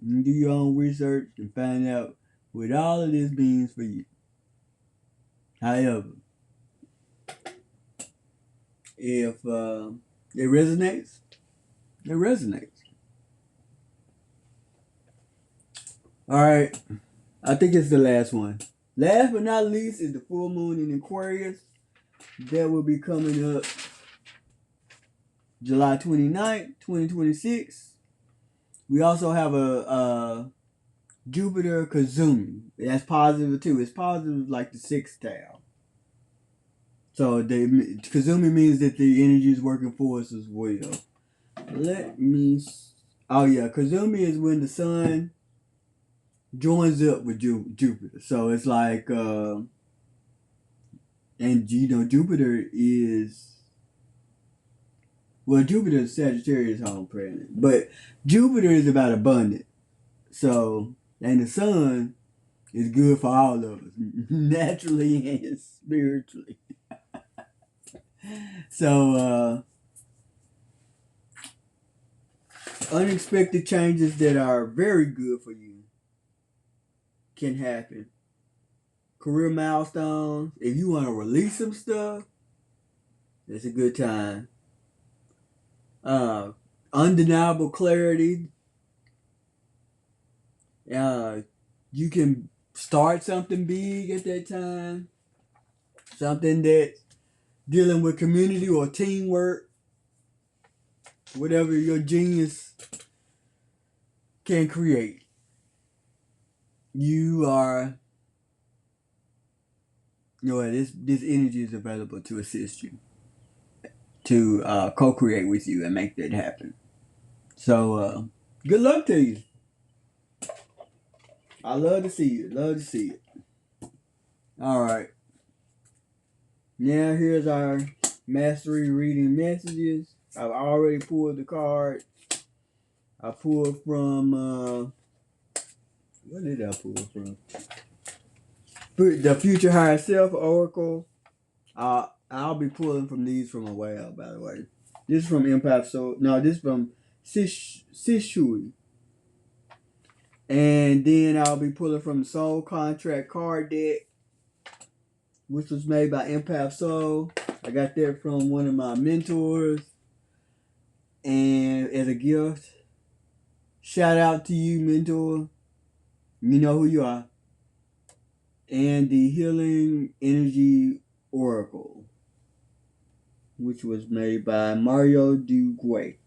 You can do your own research and find out what all of this means for you. However, if it resonates, it resonates. All right, I think it's the last one. Last but not least is the full moon in Aquarius. That will be coming up July 29th, 2026. We also have a Jupiter Kazumi. That's positive too. It's positive like the sixth town. So Kazumi means that the energy is working for us as well. Let me. Oh yeah, Kazumi is when the sun joins up with Jupiter. So it's like, and you know, Jupiter is. Well, Jupiter is Sagittarius home planet, but Jupiter is about abundance. So, and the sun is good for all of us, naturally and spiritually. So, unexpected changes that are very good for you can happen. Career milestones. If you want to release some stuff, it's a good time. Undeniable clarity. You can start something big at that time. Something that's dealing with community or teamwork. Whatever your genius can create. You are, this energy is available to assist you, to co-create with you and make that happen. So, good luck to you. I love to see it. Love to see it. All right. Now here's our mastery reading messages. I've already pulled the card. I pulled from, what did I pull from? The Future Higher Self Oracle. I'll be pulling from these from a while, by the way. This is from Empath Soul. No, this is from Sishui. And then I'll be pulling from the Soul Contract card deck, which was made by Empath Soul. I got that from one of my mentors. And as a gift, shout out to you, mentor. You know who you are. And the Healing Energy Oracle, which was made by Mario Duguay.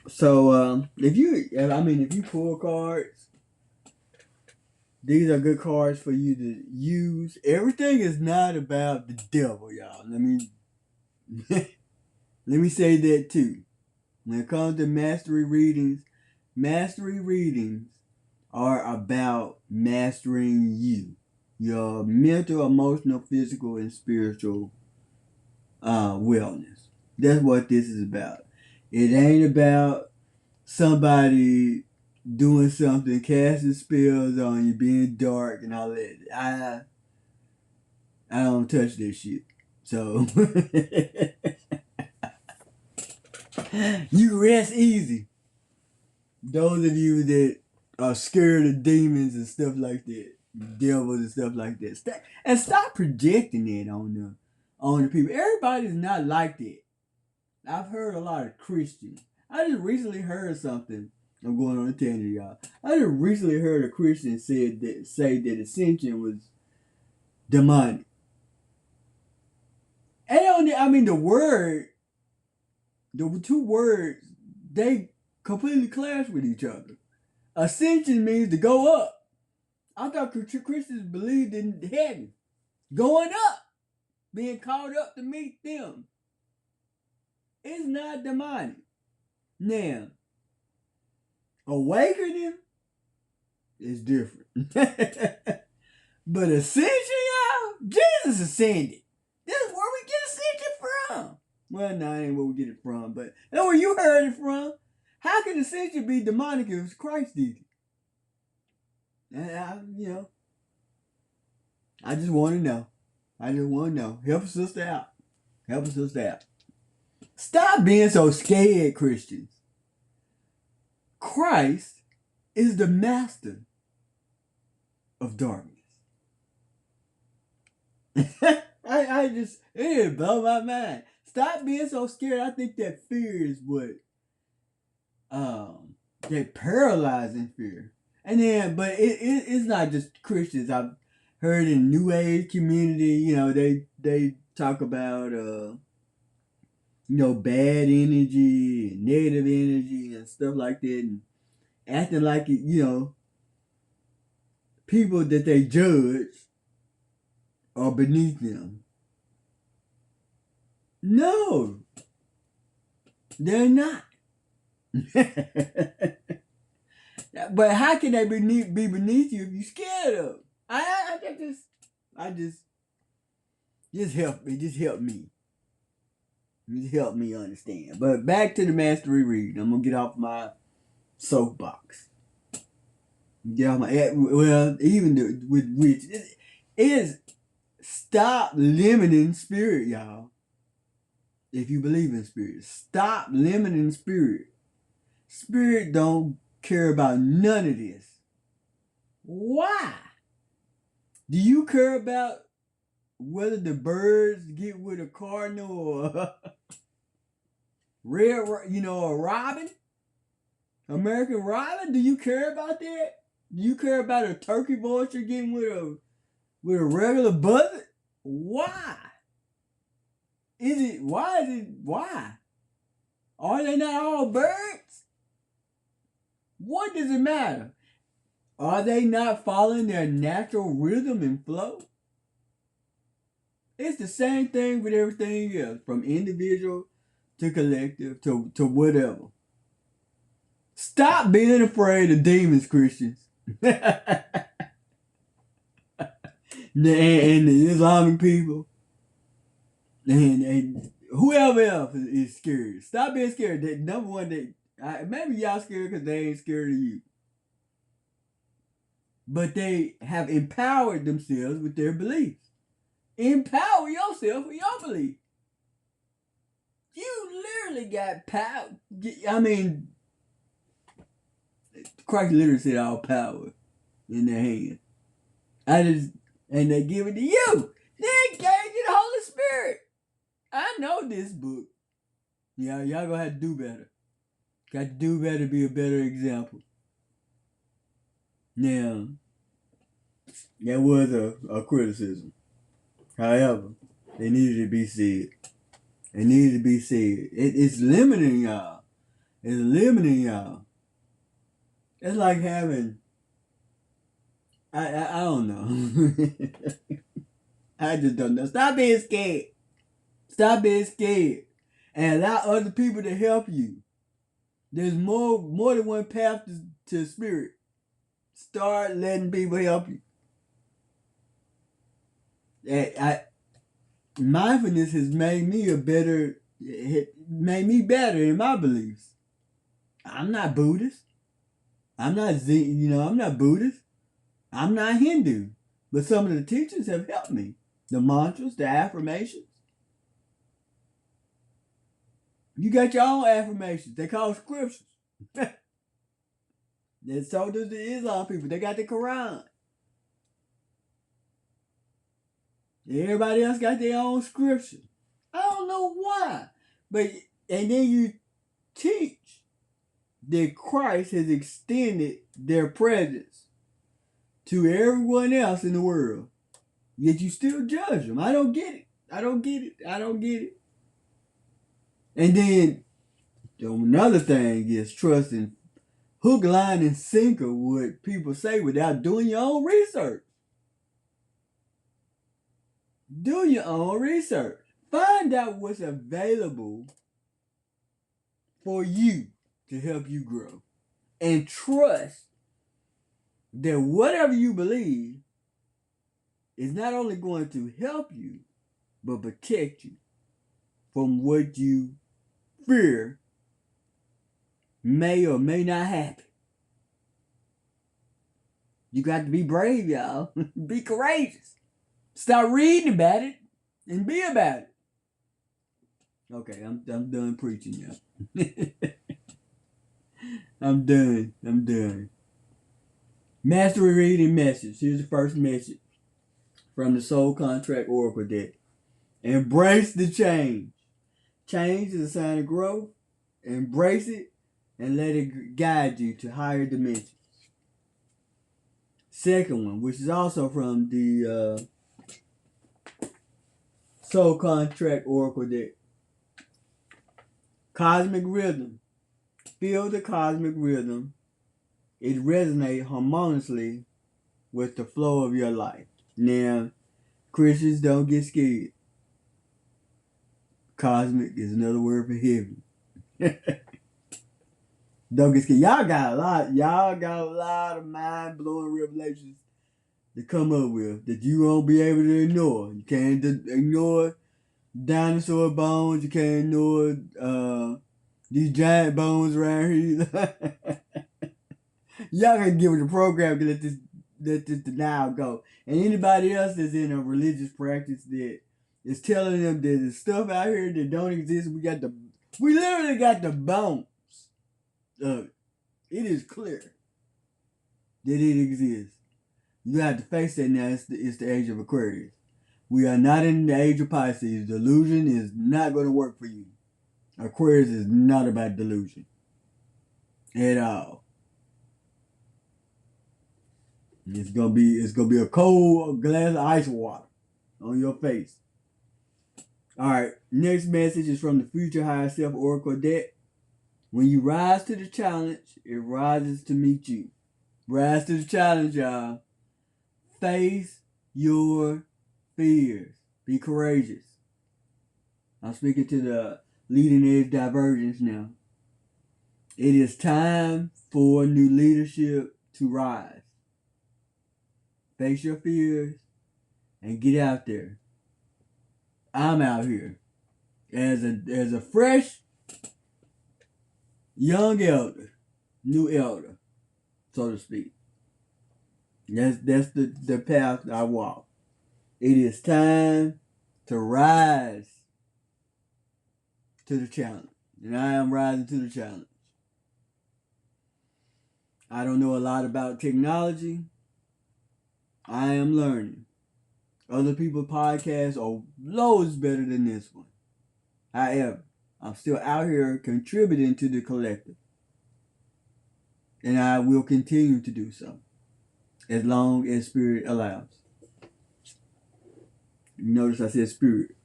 So, if you pull cards, these are good cards for you to use. Everything is not about the devil, y'all. Let me say that too. When it comes to mastery readings are about mastering you, your mental, emotional, physical, and spiritual wellness. That's what this is about. It ain't about somebody doing something, casting spells on you, being dark and all that. I don't touch this shit. So you rest easy. Those of you that are scared of demons and stuff like that, devils and stuff like that, stop projecting it on the people. Everybody's not like that. I've heard a lot of Christians. I just recently heard something. I'm going on a tangent, y'all. I just recently heard a Christian say that ascension was demonic. And the two words, they completely clash with each other. Ascension means to go up. I thought Christians believed in heaven, going up, being called up to meet them. It's not demonic. Now, awakening is different. But ascension, y'all, Jesus ascended. This is where we get ascension from. Well, no, that ain't where we get it from, but that's where you heard it from. How can ascension be demonic if Christ did it? And I just want to know. Help a sister out. Help us with that. Stop being so scared, Christians. Christ is the master of darkness. It blow my mind. Stop being so scared. I think that fear is what, that paralyzing fear. And then, but it's not just Christians. I've heard in New Age community, they talk about, bad energy and negative energy and stuff like that, and acting like it, people that they judge are beneath them. No, they're not. But how can they be beneath you if you're scared of them? Just help me. Just help me understand. But back to the mastery reading. I'm gonna get off my soapbox. Get off my even with which it is stop limiting spirit, y'all. If you believe in spirit, stop limiting spirit. Spirit don't care about none of this. Why? Do you care about whether the birds get with a cardinal or a robin? American robin? Do you care about that? Do you care about a turkey vulture getting with a regular buzzard? Why? Why? Are they not all birds? What does it matter? Are they not following their natural rhythm and flow? It's the same thing with everything else, from individual to collective to whatever. Stop being afraid of demons, Christians. and the Islamic people. And whoever else is scared. Stop being scared. That number one, maybe y'all scared because they ain't scared of you. But they have empowered themselves with their beliefs. Empower yourself with your belief. You literally got power. I mean, Christ literally said all power in their hand. And they give it to you. They gave you the Holy Spirit. I know this book. Yeah, y'all gonna have to do better. Got to do better, be a better example. Now, that was a criticism. However, it needed to be said. It needed to be said. It's limiting y'all. It's limiting y'all. It's like having, I don't know. I just don't know. Stop being scared. Stop being scared. And allow other people to help you. There's more than one path to spirit. Start letting people help you. Mindfulness has made me better in my beliefs. I'm not Buddhist. I'm not I'm not Buddhist. I'm not Hindu. But some of the teachings have helped me. The mantras, the affirmations. You got your own affirmations. They call scriptures. And so does the Islam people. They got the Quran. Everybody else got their own scripture. I don't know why. And then you teach that Christ has extended their presence to everyone else in the world. Yet you still judge them. I don't get it. And then another thing is trusting hook, line, and sinker what people say without doing your own research. Do your own research. Find out what's available for you to help you grow. And trust that whatever you believe is not only going to help you, but protect you from what you fear may or may not happen. You got to be brave, y'all. Be courageous. Start reading about it and be about it. Okay, I'm done preaching now. I'm done. I'm done. Mastery reading message. Here's the first message from the Soul Contract Oracle deck. Embrace the change. Change is a sign of growth. Embrace it and let it guide you to higher dimensions. Second one, which is also from the Soul Contract Oracle deck. Cosmic rhythm. Feel the cosmic rhythm. It resonates harmoniously with the flow of your life. Now, Christians, don't get scared. Cosmic is another word for heaven. Don't get scared. Y'all got a lot of mind-blowing revelations to come up with that you won't be able to ignore. You can't ignore dinosaur bones. You can't ignore these giant bones around here. Y'all gotta give it a program to let this denial go. And anybody else that's in a religious practice that is telling them that there's stuff out here that don't exist, we literally got the bones of it. It is clear that it exists. You have to face that now. It's the age of Aquarius. We are not in the age of Pisces. Delusion is not going to work for you. Aquarius is not about delusion at all. It's gonna be a cold glass of ice water on your face. All right. Next message is from the Future Higher Self Oracle deck. When you rise to the challenge, it rises to meet you. Rise to the challenge, y'all. Face your fears. Be courageous. I'm speaking to the leading edge divergence now. It is time for new leadership to rise. Face your fears and get out there. I'm out here as a fresh young elder, new elder, so to speak. That's the path I walk. It is time to rise to the challenge. And I am rising to the challenge. I don't know a lot about technology. I am learning. Other people's podcasts are loads better than this one. However, I'm still out here contributing to the collective. And I will continue to do so as long as spirit allows. You notice I said spirit.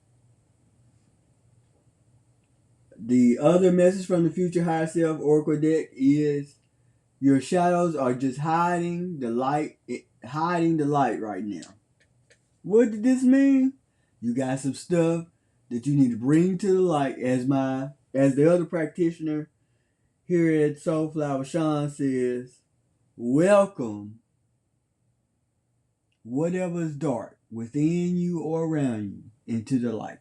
The other message from the Future Higher Self Oracle deck is your shadows are just hiding the light right now. What did this mean? You got some stuff that you need to bring to the light. As the other practitioner here at SoulFlwr, Sean says, welcome whatever is dark within you or around you into the light,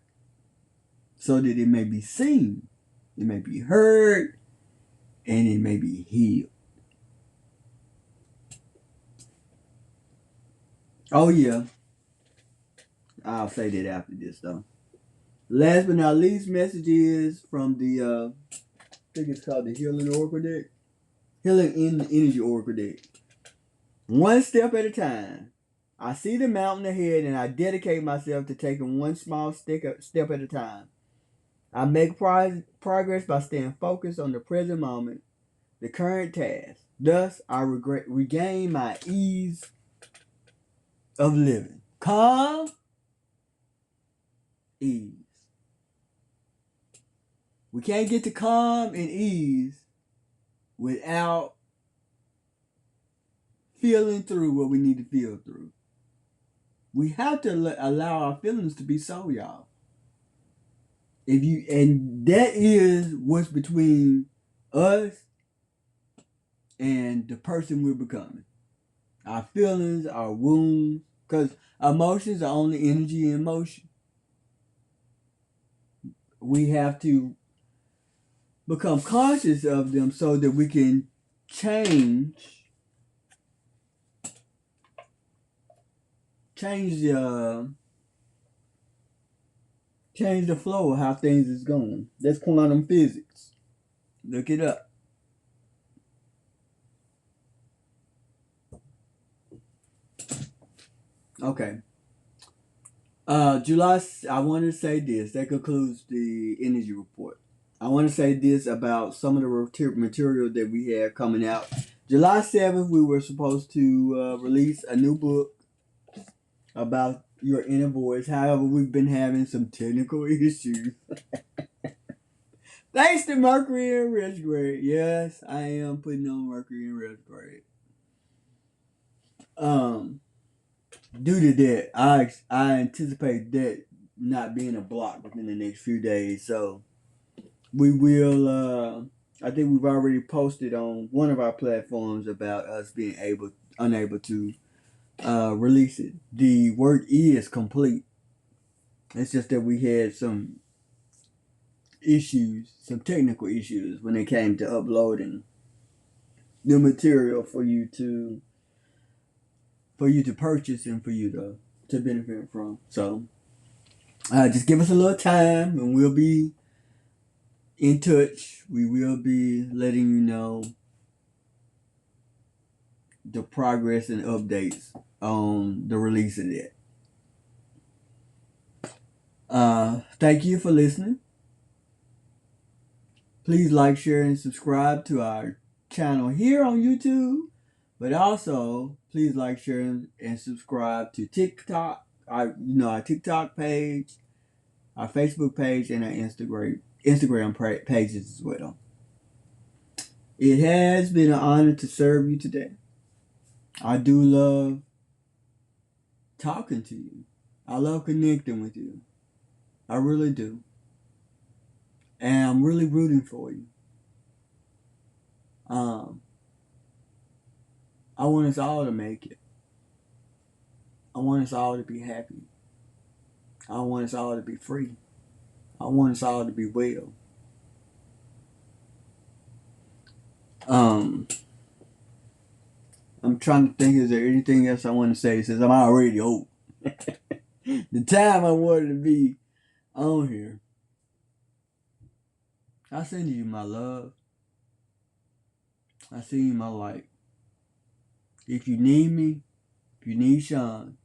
so that it may be seen, it may be heard, and it may be healed. Oh yeah, I'll say that after this though. Last but not least, message is from the I think it's called the Healing Oracle deck. Healing in the Energy Oracle deck. One step at a time. I see the mountain ahead and I dedicate myself to taking one small step at a time. I make progress by staying focused on the present moment, the current task. Thus, I regain my ease of living. Calm, ease. We can't get to calm and ease without feeling through what we need to feel through. We have to allow our feelings to be so, y'all. And that is what's between us and the person we're becoming. Our feelings, our wounds, because emotions are only energy in motion. We have to become conscious of them so that we can change change the flow of how things is going. That's quantum physics. Look it up. Okay. July, I want to say this. That concludes the energy report. I want to say this about some of the material that we have coming out. July 7th, we were supposed to release a new book about your inner voice. However, we've been having some technical issues. Thanks to Mercury in retrograde. Yes, I am putting on Mercury in retrograde. Due to that, I anticipate that not being a block within the next few days. So we will. I think we've already posted on one of our platforms about us being unable to release it. The work is complete. It's just that we had some issues, some technical issues when it came to uploading the material for you to purchase and for you to benefit from. So just give us a little time and we'll be in touch. We will be letting you know the progress and updates on the release of that. Thank you for listening. Please like, share, and subscribe to our channel here on YouTube. But also, please like, share, and subscribe to TikTok, our TikTok page, our Facebook page, and our Instagram pages as well. It has been an honor to serve you today. I do love talking to you. I love connecting with you. I really do. And I'm really rooting for you. I want us all to make it. I want us all to be happy. I want us all to be free. I want us all to be well. I'm trying to think, is there anything else I want to say since I'm already old? The time I wanted to be on here. I send you my love. I send you my light. If you need me, if you need Sean,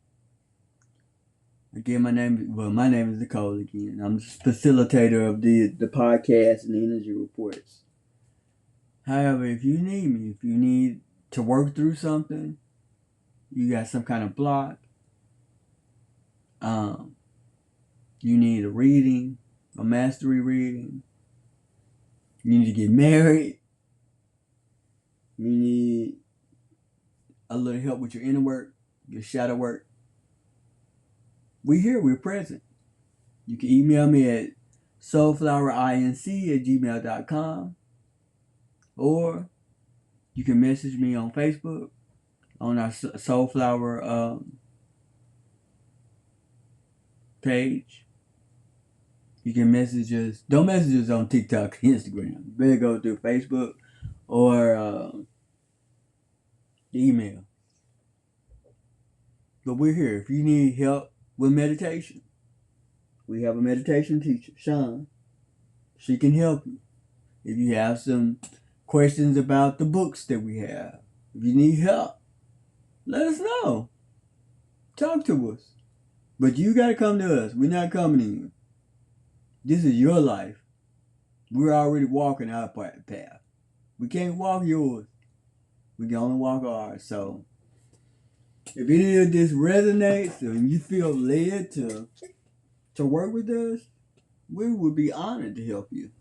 again, my name is Nicole again. I'm the facilitator of the podcast and the energy reports. However, if you need me, if you need to work through something, you got some kind of block, you need a reading, a mastery reading, you need to get married, you need a little help with your inner work, your shadow work, we're present. You can email me at SoulFlwrinc@gmail.com, or you can message me on Facebook on our SoulFlwr page. You can message us. Don't message us on TikTok and Instagram. You better go through Facebook or email. But we're here. If you need help with meditation, we have a meditation teacher, Sean. She can help you. If you have some questions about the books that we have, if you need help, let us know. Talk to us. But you got to come to us. We're not coming to you. This is your life. We're already walking our path. We can't walk yours. We can only walk ours. So, if any of this resonates and you feel led to work with us, we would be honored to help you.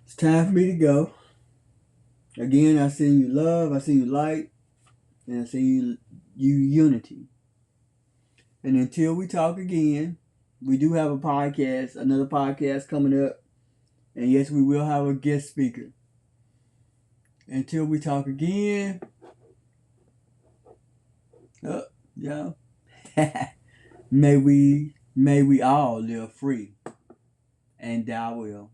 It's time for me to go. Again, I send you love, I send you light, and I send you unity. And until we talk again, we do have another podcast coming up. And yes, we will have a guest speaker. Until we talk again, may we all live free and die well.